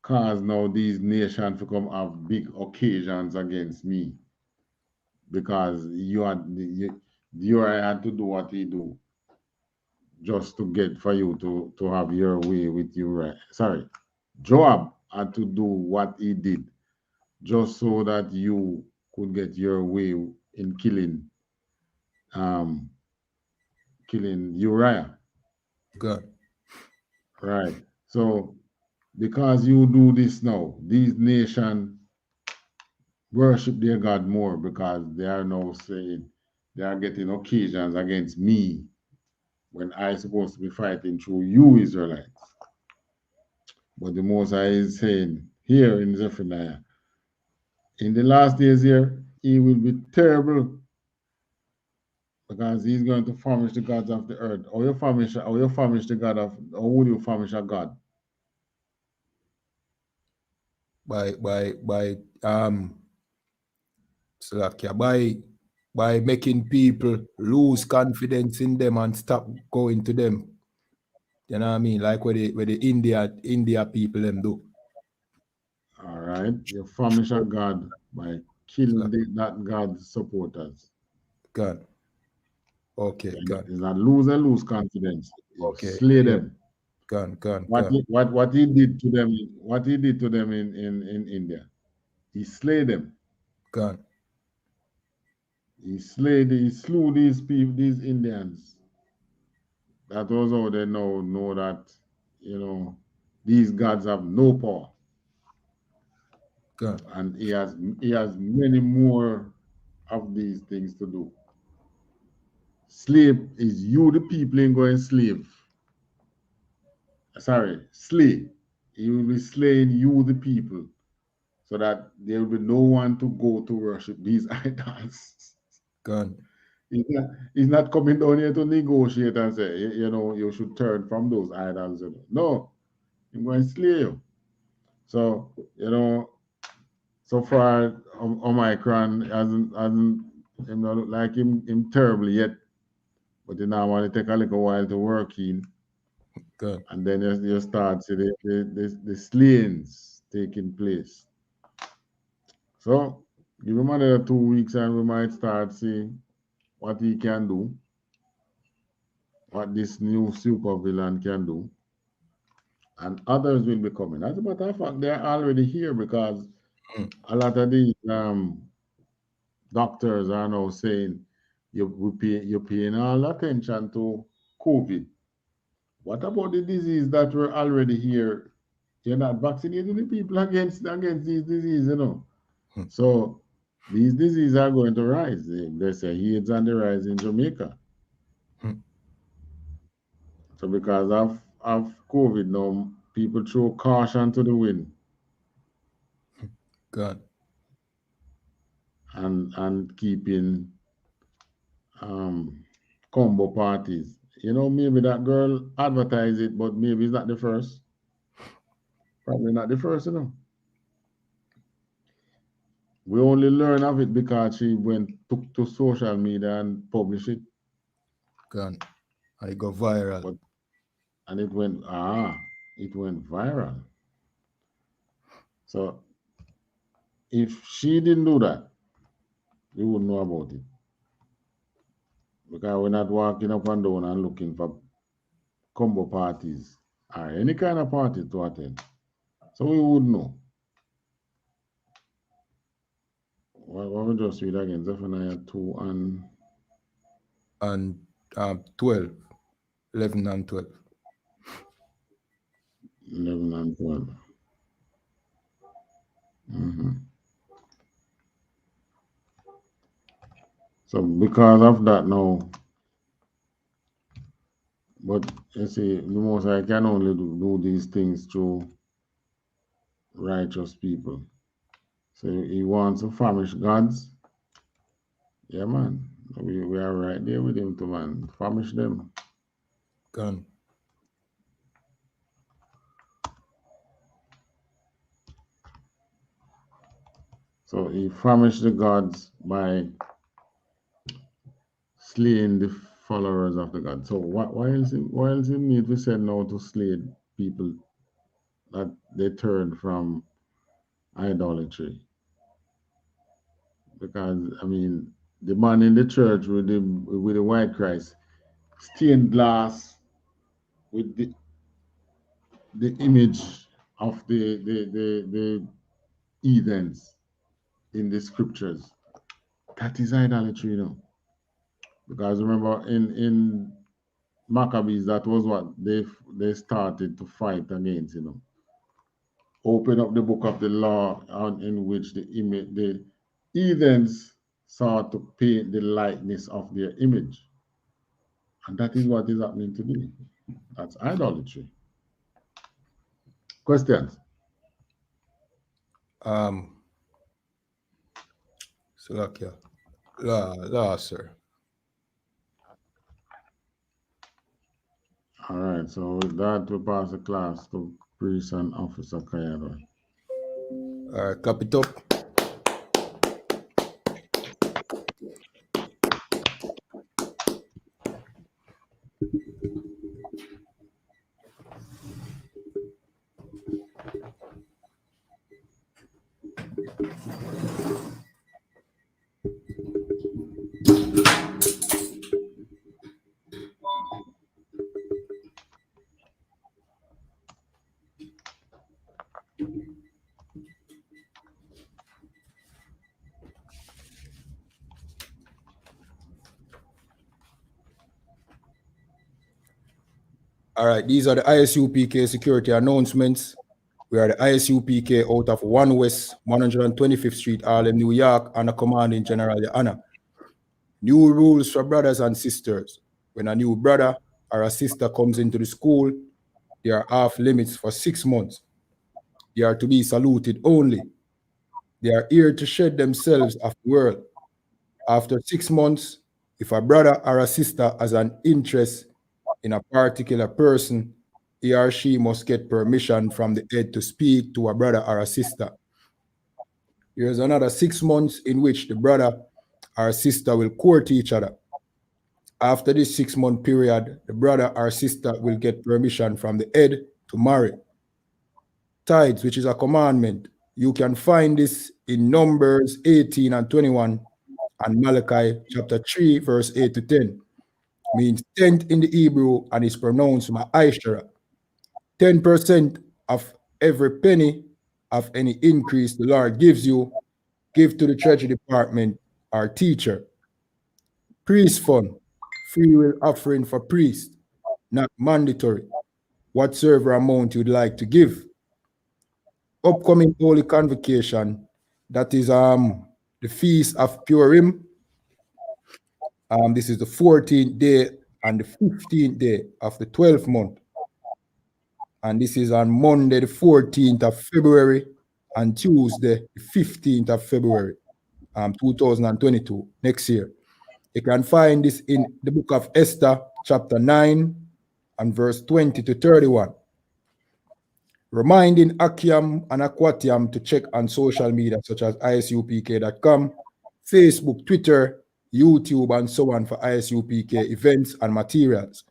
cause now these nations to come have big occasions against me, because Uriah had to do what he do just to get for you to have your way with Uriah. Sorry, Joab had to do what he did just so that you could get your way in killing Uriah. God. Right. So because you do this now, these nations worship their God more, because they are now saying they are getting occasions against me when I supposed to be fighting through you Israelites. But the Most High is saying here in Zephaniah, in the last days here, he will be terrible because he's going to furnish the gods of the earth. Or you furnish the God of, or would you furnish a God? By making people lose confidence in them and stop going to them. You know what I mean? Like where the India people them do. All right. You furnish a God by killing that God's supporters. God. Okay, God. It's not lose confidence. You Okay. slay them. God. What he did to them, in India, he slayed them. God. He slew these people, these Indians. That was how they know that, these gods have no power. God. And he has many more of these things to do. Slave is you, the people, ain't going slave. Sorry, slay. He will be slaying you, the people, so that there will be no one to go to worship these idols. God. He's not coming down here to negotiate and say, you should turn from those idols. No, he's going to slay you. So, so far, Omicron hasn't him not look like him terribly yet, but you now want to take a little while to work in. Good. And then you start see the slayings taking place. So give him another 2 weeks and we might start seeing what he can do, what this new super villain can do. And others will be coming. As a matter of fact, they're already here because a lot of these doctors are now saying you're paying all attention to COVID. What about the disease that were already here? You're not vaccinating the people against these diseases, So these diseases are going to rise. They say AIDS on the rise in Jamaica. So because of COVID now, people throw caution to the wind. God. And keeping combo parties. Maybe that girl advertised it, but maybe it's not the first. Probably not the first, We only learn of it because she took to social media and published it. God. And it go viral. And it went viral. So if she didn't do that, we wouldn't know about it. Because we're not walking up and down and looking for combo parties or any kind of party to attend. So we would know. What we just read again? Zephaniah 2 and 12. 11 and 12. 11 and 12. So because of that now, but you see, the Most High can only do these things through righteous people. So he wants to furnish gods. Yeah, man. We are right there with him to, man. Furnish them. God. So he furnished the gods by slaying the followers of the God. So why else he need to send now to slay people that they turned from idolatry? Because the man in the church with the white Christ, stained glass with the image of the heathens in the scriptures. That is idolatry, Because remember in Maccabees, that was what they started to fight against, Open up the book of the law in which the heathens sought to paint the likeness of their image. And that is what is happening today. That's idolatry. Questions? Salakia. La, sir. All right, so with that, we pass the class to Priest and Officer Kayado. All right, clap it up. All right, these are the ISUPK security announcements. We are the ISUPK out of 1 West, 125th Street, Harlem, New York, under commanding General YAHANNA. New rules for brothers and sisters. When a new brother or a sister comes into the school, they are off limits for 6 months. They are to be saluted only. They are here to shed themselves of the world. After 6 months, if a brother or a sister has an interest in a particular person, he or she must get permission from the head to speak to a brother or a sister. There is another 6 months in which the brother or sister will court each other. After this 6-month period, the brother or sister will get permission from the head to marry. Tithes, which is a commandment, you can find this in Numbers 18 and 21 and Malachi chapter 3, verse 8 to 10. Means tenth in the Hebrew and is pronounced ma'ashara. 10% of every penny of any increase the Lord gives you, give to the treasury department or teacher. Priest fund, free will offering for priest, not mandatory. Whatsoever amount you'd like to give. Upcoming holy convocation, that is the Feast of Purim. This is the 14th day and the 15th day of the 12th month. And this is on Monday, the 14th of February, and Tuesday, the 15th of February, 2022, next year. You can find this in the book of Esther, chapter 9, and verse 20 to 31. Reminding Akiam and Aquatiam to check on social media such as ISUPK.com, Facebook, Twitter, YouTube, and so on for ISUPK events and materials.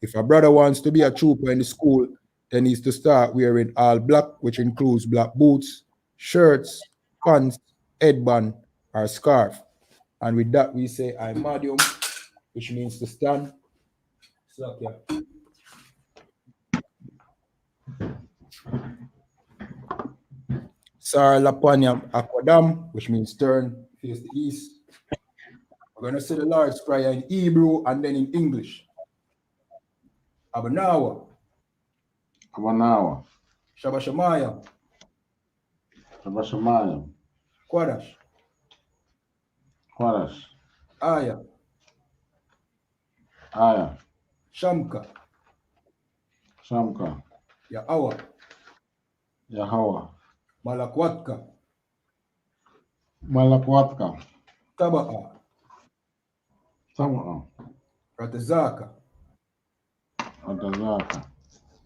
If a brother wants to be a trooper in the school, then he's to start wearing all black, which includes black boots, shirts, pants, headband, or scarf. And with that, we say I'm medium, which means to stand. Slap, yeah. Sar Lapanyam Aquadam, which means turn, face the east. We're going to say the Lord's Prayer in Hebrew and then in English. Abanawa. Abanawa. Shabashamaya. Shabashamaya. Kwadash. Kwadash. Aya. Aya. Shamka. Shamka. Yahawa. Yahawa. Malakwatka. Malakwatka. Taba'a. Taba'a. Ratazaka. Ratazaka.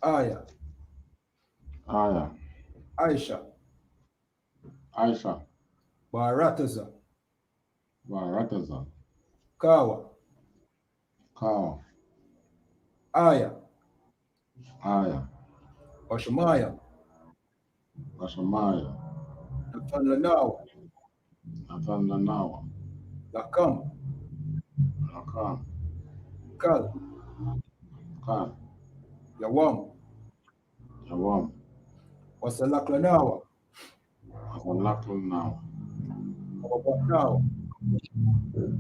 Aya. Aya. Aisha. Aisha. Barataza. Barataza. Kawa. Kawa. Aya. Aya. Washamaya. Washamaya. Nathan Lanawa. Nathan Lanawa. Lakam. Lakam. Kal. Kal. Yawam. Yawam. Wasalaklanawa. Wasalaklanawa. Kawabwatnawa.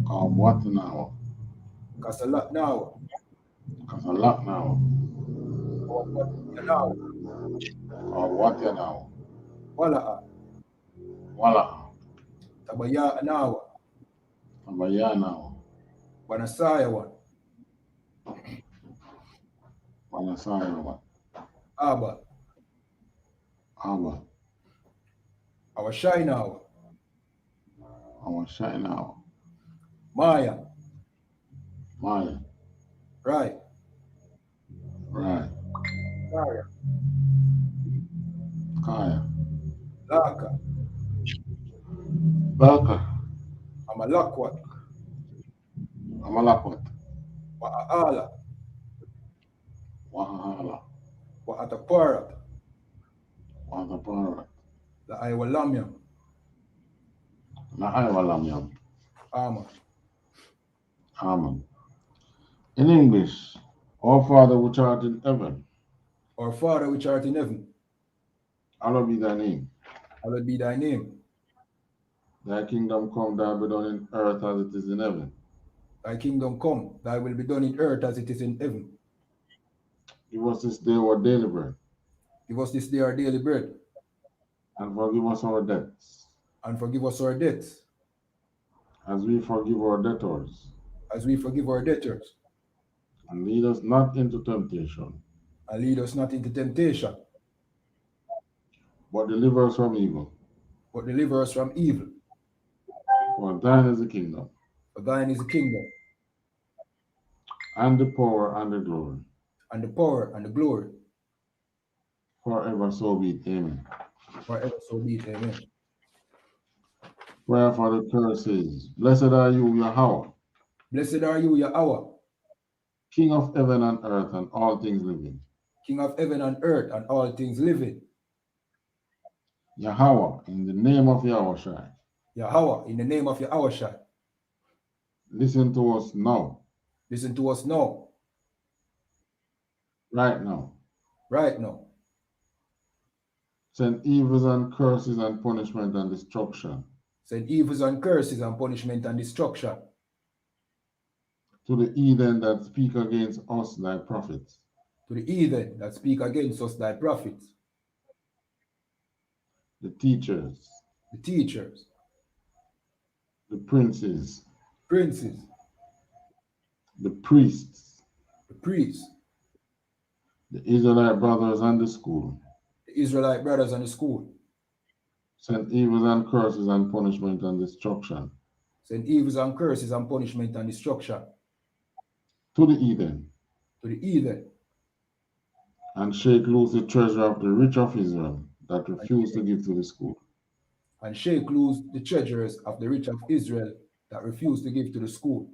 Kawabwatnawa. Kasalatnawa. Kasalatnawa. Kawabwatnawa. Kawabwatnawa. Wala'a. Wala'a. Tabayanawa. Tabayanawa. Wanasayawan. Wanasayawan. Aba. Aba. Awashainawa. I want to shine now. Maya, Maya. right, Right. Kaya, Kaya. Laka, Baka. Amalakwat, Amalakwat. Wa'ala, Wahala. Wa'ataparat, Wataparat. La'aywalamyam, Na'aywalamyam. Ama. Amen. In English, our Father which art in heaven, Our Father which art in heaven, hallowed be thy name. hallowed be thy name. Thy kingdom come, thy be done in earth as it is in heaven. Thy kingdom come, thy will be done in earth as it is in heaven. Give us this day our daily bread, Give us this day our daily bread, and forgive us our debts, and forgive us our debts, as we forgive our debtors. as we forgive our debtors. And lead us not into temptation, And lead us not into temptation, but deliver us from evil. but deliver us from evil. For thine is the kingdom, For thine is the kingdom, and the power, and the glory, and the power, and the glory, forever so be it. Amen. forever so be it. Amen. Prayer for the curses. Blessed are you, Yahweh, Blessed are you, Yahweh, King of heaven and earth and all things living. King of heaven and earth and all things living. Yahweh, in the name of Yahushua, Yahweh, in the name of Yahushua, listen to us now, listen to us now, right now. right now. Send evils and curses and punishment and destruction Send evils and curses and punishment and destruction to the heathen that speak against us, thy prophets, to the heathen that speak against us, thy prophets, the teachers, the teachers, the princes, princes, the priests, the priests, the Israelite brothers and the school. the Israelite brothers and the school. Send evils and curses and punishment and destruction Send evils and curses and punishment and destruction to the heathen, to the heathen, and shake loose the treasure of the rich of Israel that refuse to give to the school. and shake loose the treasures of the rich of Israel that refuse to give to the school.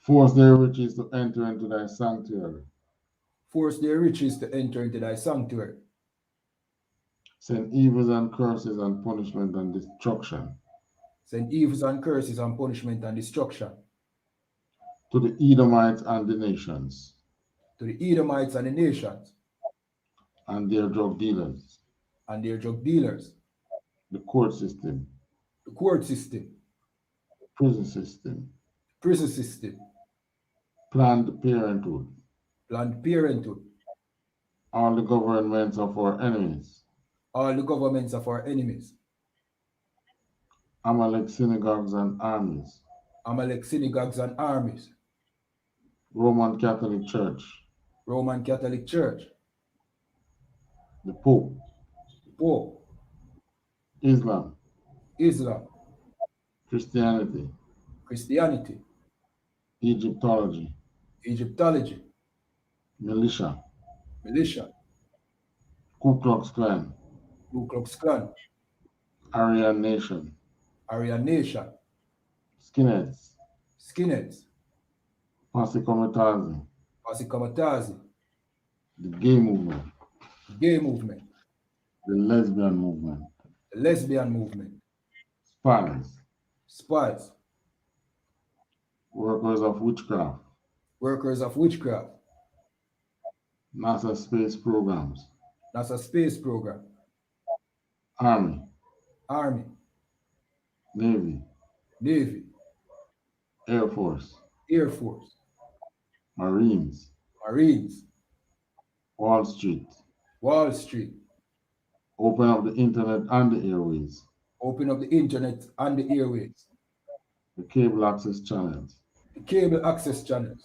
Force their riches to enter into thy sanctuary. Force their riches to enter into thy sanctuary. Send evils and curses and punishment and destruction Send evils and curses and punishment and destruction to the Edomites and the nations, to the Edomites and the nations, and their drug dealers, and their drug dealers, the court system, the court system, prison system, prison system, Planned Parenthood, Planned Parenthood, all the governments of our enemies, all the governments of our enemies, Amalek synagogues and armies, Amalek synagogues and armies, Roman Catholic Church, Roman Catholic Church, the Pope, the Pope, Islam, Islam, Christianity, Christianity, Egyptology, Egyptology, militia, militia, Ku Klux Klan, Ku Klux Klan, Aryan Nation, Aryan Nation, Skinheads, Skinheads, Posse Comitazi, Posse Comitazi, the gay movement, the gay movement, the lesbian movement, the lesbian movement, spies, spies, workers of witchcraft, workers of witchcraft, NASA space programs, NASA space program, Army, Army, Navy, Navy, Air Force, Air Force, Marines, Marines, Wall Street, Wall Street, open up the internet and the airways, open up the internet and the airways, the cable access channels, the cable access channels,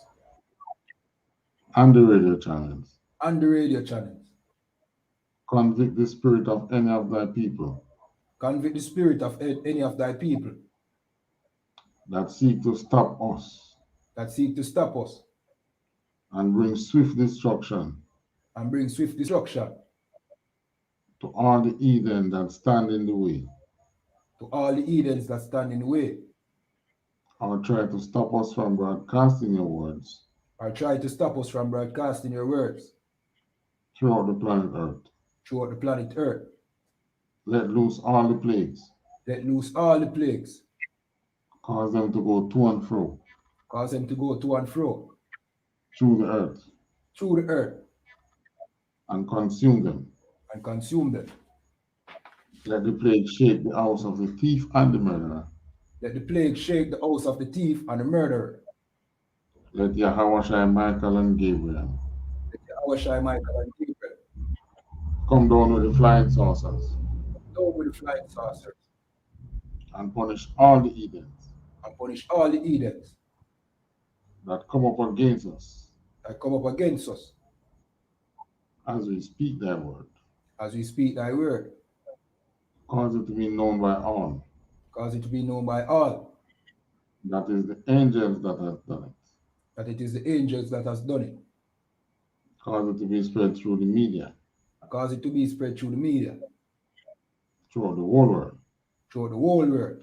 and the radio channels. and the radio channels. Convict the spirit of any of thy people Convict the spirit of any of thy people that seek to stop us that seek to stop us and bring swift destruction and bring swift destruction to all the heathen that stand in the way, to all the Edens that stand in the way, or try to stop us from broadcasting your words or try to stop us from broadcasting your words throughout the planet Earth. throughout the planet Earth. Let loose all the plagues, Let loose all the plagues, cause them to go to and fro cause them to go to and fro through the earth, and consume them. and consume them. Let the plague shake the house of the thief and the murderer. Let the plague shake the house of the thief and the murderer. Let Yahweh, Michael, and Gabriel Let I.S.U.P.K, Michael, and Gabriel come down with the flying saucers down with the flying saucers and punish all the heathens and punish all the Edens that come up against us that come up against us as we speak thy word. as we speak thy word. Cause it to be known by all. Cause it to be known by all That is the angels that have done it. that it is the angels that has done it. Cause it to be spread through the media, Cause it to be spread through the media, throughout the whole world. throughout the whole world.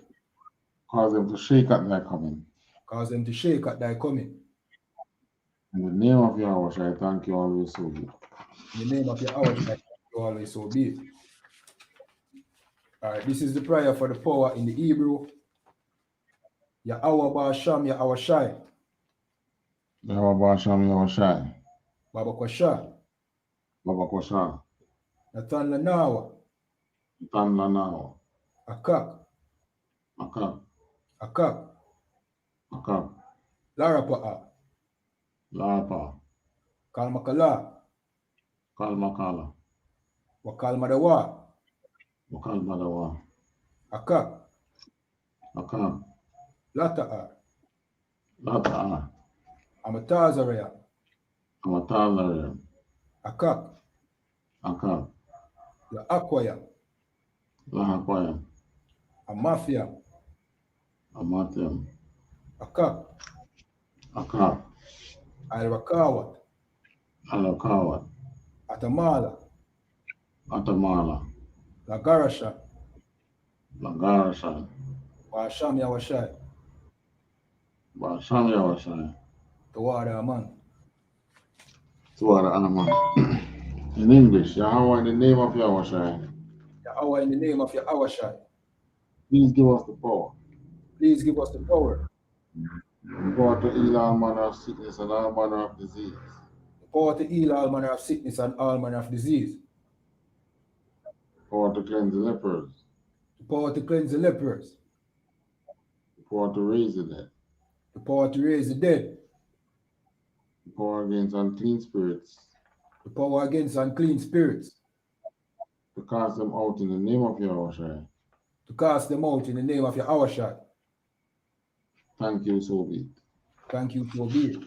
Cause them to shake at thy coming. Cause them to shake at thy coming. In the name of Yahweh, I thank you always so be. In the name of Yahweh, you always so be it. All right, this is the prayer for the power in the Hebrew. Yahweh Ba'asham Yahweh Shai. Yahweh Ba'asham Yahweh Shai. Baba Kwasha. Baba Kwasha. Nathan Lanawa. Tan Lanao. Akak. Akak. Akak. Akak. Larapa'a. Lapa. Kalmakala. Kalmakala. Wakalmadawa. Wakalmadawa. Akak. Akak. Lata'a. Lata'a. Amatazaraya. Amatazaraya. Akak. Akak. La Akwaya. Lahakwaya. Amafia. Amatiam. Akak. Akak. Alrakawat. Alakawat. Atamala. Atamala. Lagarasha. Lagarasha. Ba'asham Yahweh Shai. Ba'asham Yahweh Shai. THAWADAH man. THAWADAH. In English, Yahweh, in the name of Yahweh Shai. Yahweh, in the name of Yahweh Shai. Please give us the power. Please give us the power. The power to heal all manner of sickness and all manner of disease. The power to heal all manner of sickness and all manner of disease. The power to cleanse the lepers. The power to cleanse the lepers. The power to raise the dead. The power to raise the dead. The power against unclean spirits. The power against unclean spirits. To cast them out in the name of Yahweh Shai. To cast them out in the name of Yahweh Shai. Thank you, so be it. Thank you for being.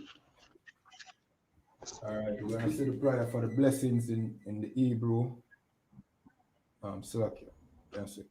All right, we're going to say the prayer for the blessings in the Hebrew. Slakia. That's it.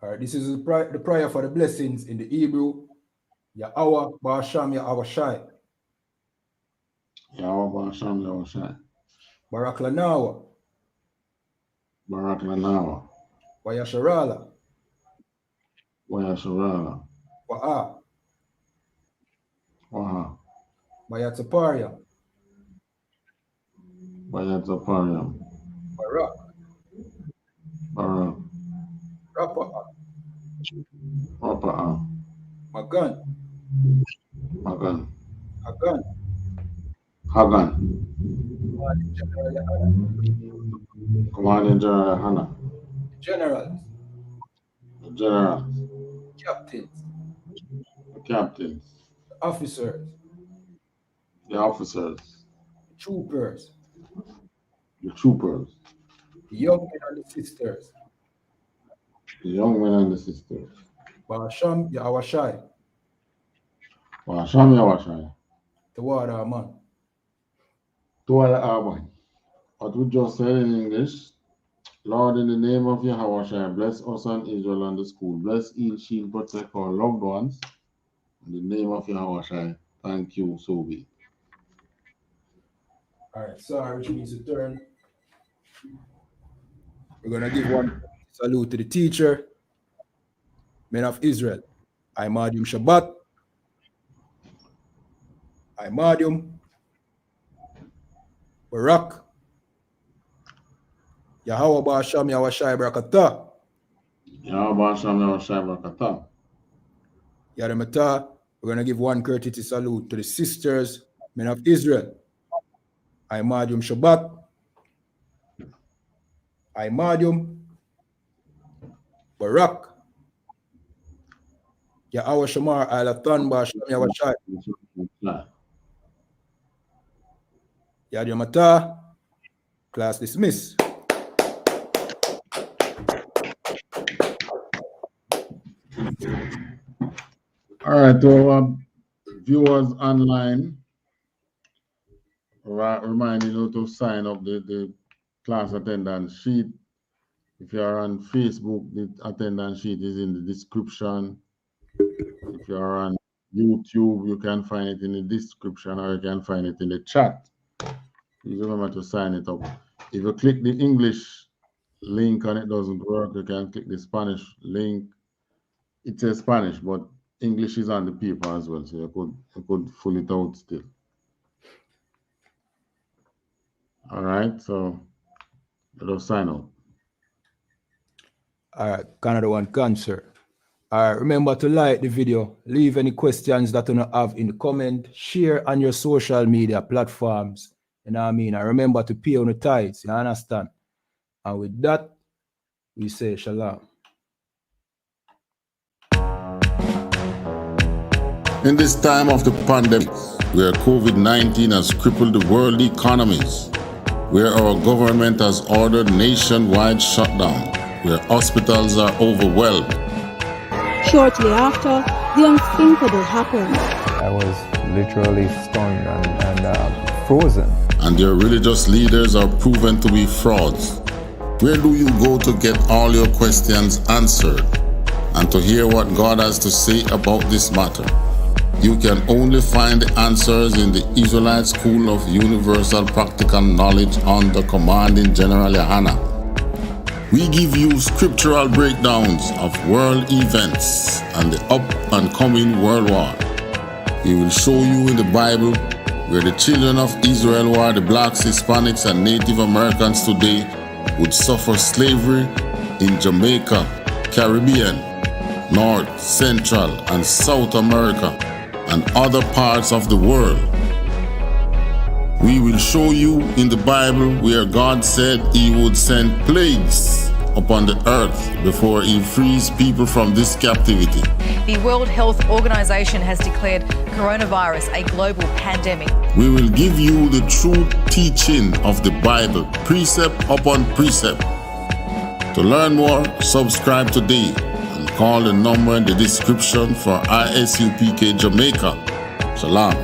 All right, this is the prayer for the blessings in the Hebrew. Yahweh Ba'asham Yahweh Shai. Yahweh Ba'asham Yahweh Shai. Barak Lanawa. Barak Lanawa. Wayasharala. Wayasharala. Wa'a. Waha. Bayatapariam. Bayatapariam. Barak. Barak. Rapa'a. Rapa'a. Magan. Magan. Hagan. Hagan. Commanding General Hannah. Generals. The generals. Captains. The captains. Officers. the officers, troopers, the troopers, the young men and the sisters. the young men and the sisters. Basham Yahweh Washam Yawashai. THAWADAH man. THAWADAH. What we just said in English, Lord, in the name of Yahweh, bless us and Israel and the school. Bless, heal, shield, protect our loved ones. In the name of Yahweh, thank you, so be it. All right, sorry, which means to turn. We're going to give one salute to the teacher, men of Israel. I.M.A.D.U.M. Shabbat. I.M.A.D.U.M. Barak. Yahweh Ba'asham Yahweh Barakatah. Yahweh Ba'asham Yahweh Barakatah. Yadamata. We're going to give one courtesy salute to the sisters, men of Israel. I.M.A.D.U.M. Shabbat. I.M.A.D.U.M. Barak. Yahweh Shamar Alatan Ba'asham Yahweh. Yadamata. Class dismissed. All right, to our viewers online, reminding you to sign up the class attendance sheet. If you are on Facebook, the attendance sheet is in the description. If you are on YouTube, you can find it in the description, or you can find it in the chat. Please remember to sign it up. If you click the English link and it doesn't work, you can click the Spanish link. It says Spanish, but English is on the paper as well, so you could fill it out still. All right, so let us sign up. All right, Canada One Cancer. All right, remember to like the video, leave any questions that you have in the comment, share on your social media platforms. You know what I mean? And remember to pay on the tithes, you understand? And with that, we say shalom. In this time of the pandemic, where COVID-19 has crippled the world economies, where our government has ordered nationwide shutdown, where hospitals are overwhelmed. Shortly after, the unthinkable happened. I was literally stunned and frozen. And their religious leaders are proven to be frauds. Where do you go to get all your questions answered and to hear what God has to say about this matter? You can only find the answers in the Israelite School of Universal Practical Knowledge under Commanding General YAHANNA. We give you scriptural breakdowns of world events and the up-and-coming world war. We will show you in the Bible where the children of Israel, who are the blacks, Hispanics, and Native Americans today, would suffer slavery in Jamaica, Caribbean, North, Central, and South America, and other parts of the world. We will show you in the Bible where God said he would send plagues upon the earth before he frees people from this captivity. The World Health Organization has declared coronavirus a global pandemic. We will give you the true teaching of the Bible, precept upon precept. To learn more, subscribe today and call the number in the description for I.S.U.P.K. Jamaica. Shalom.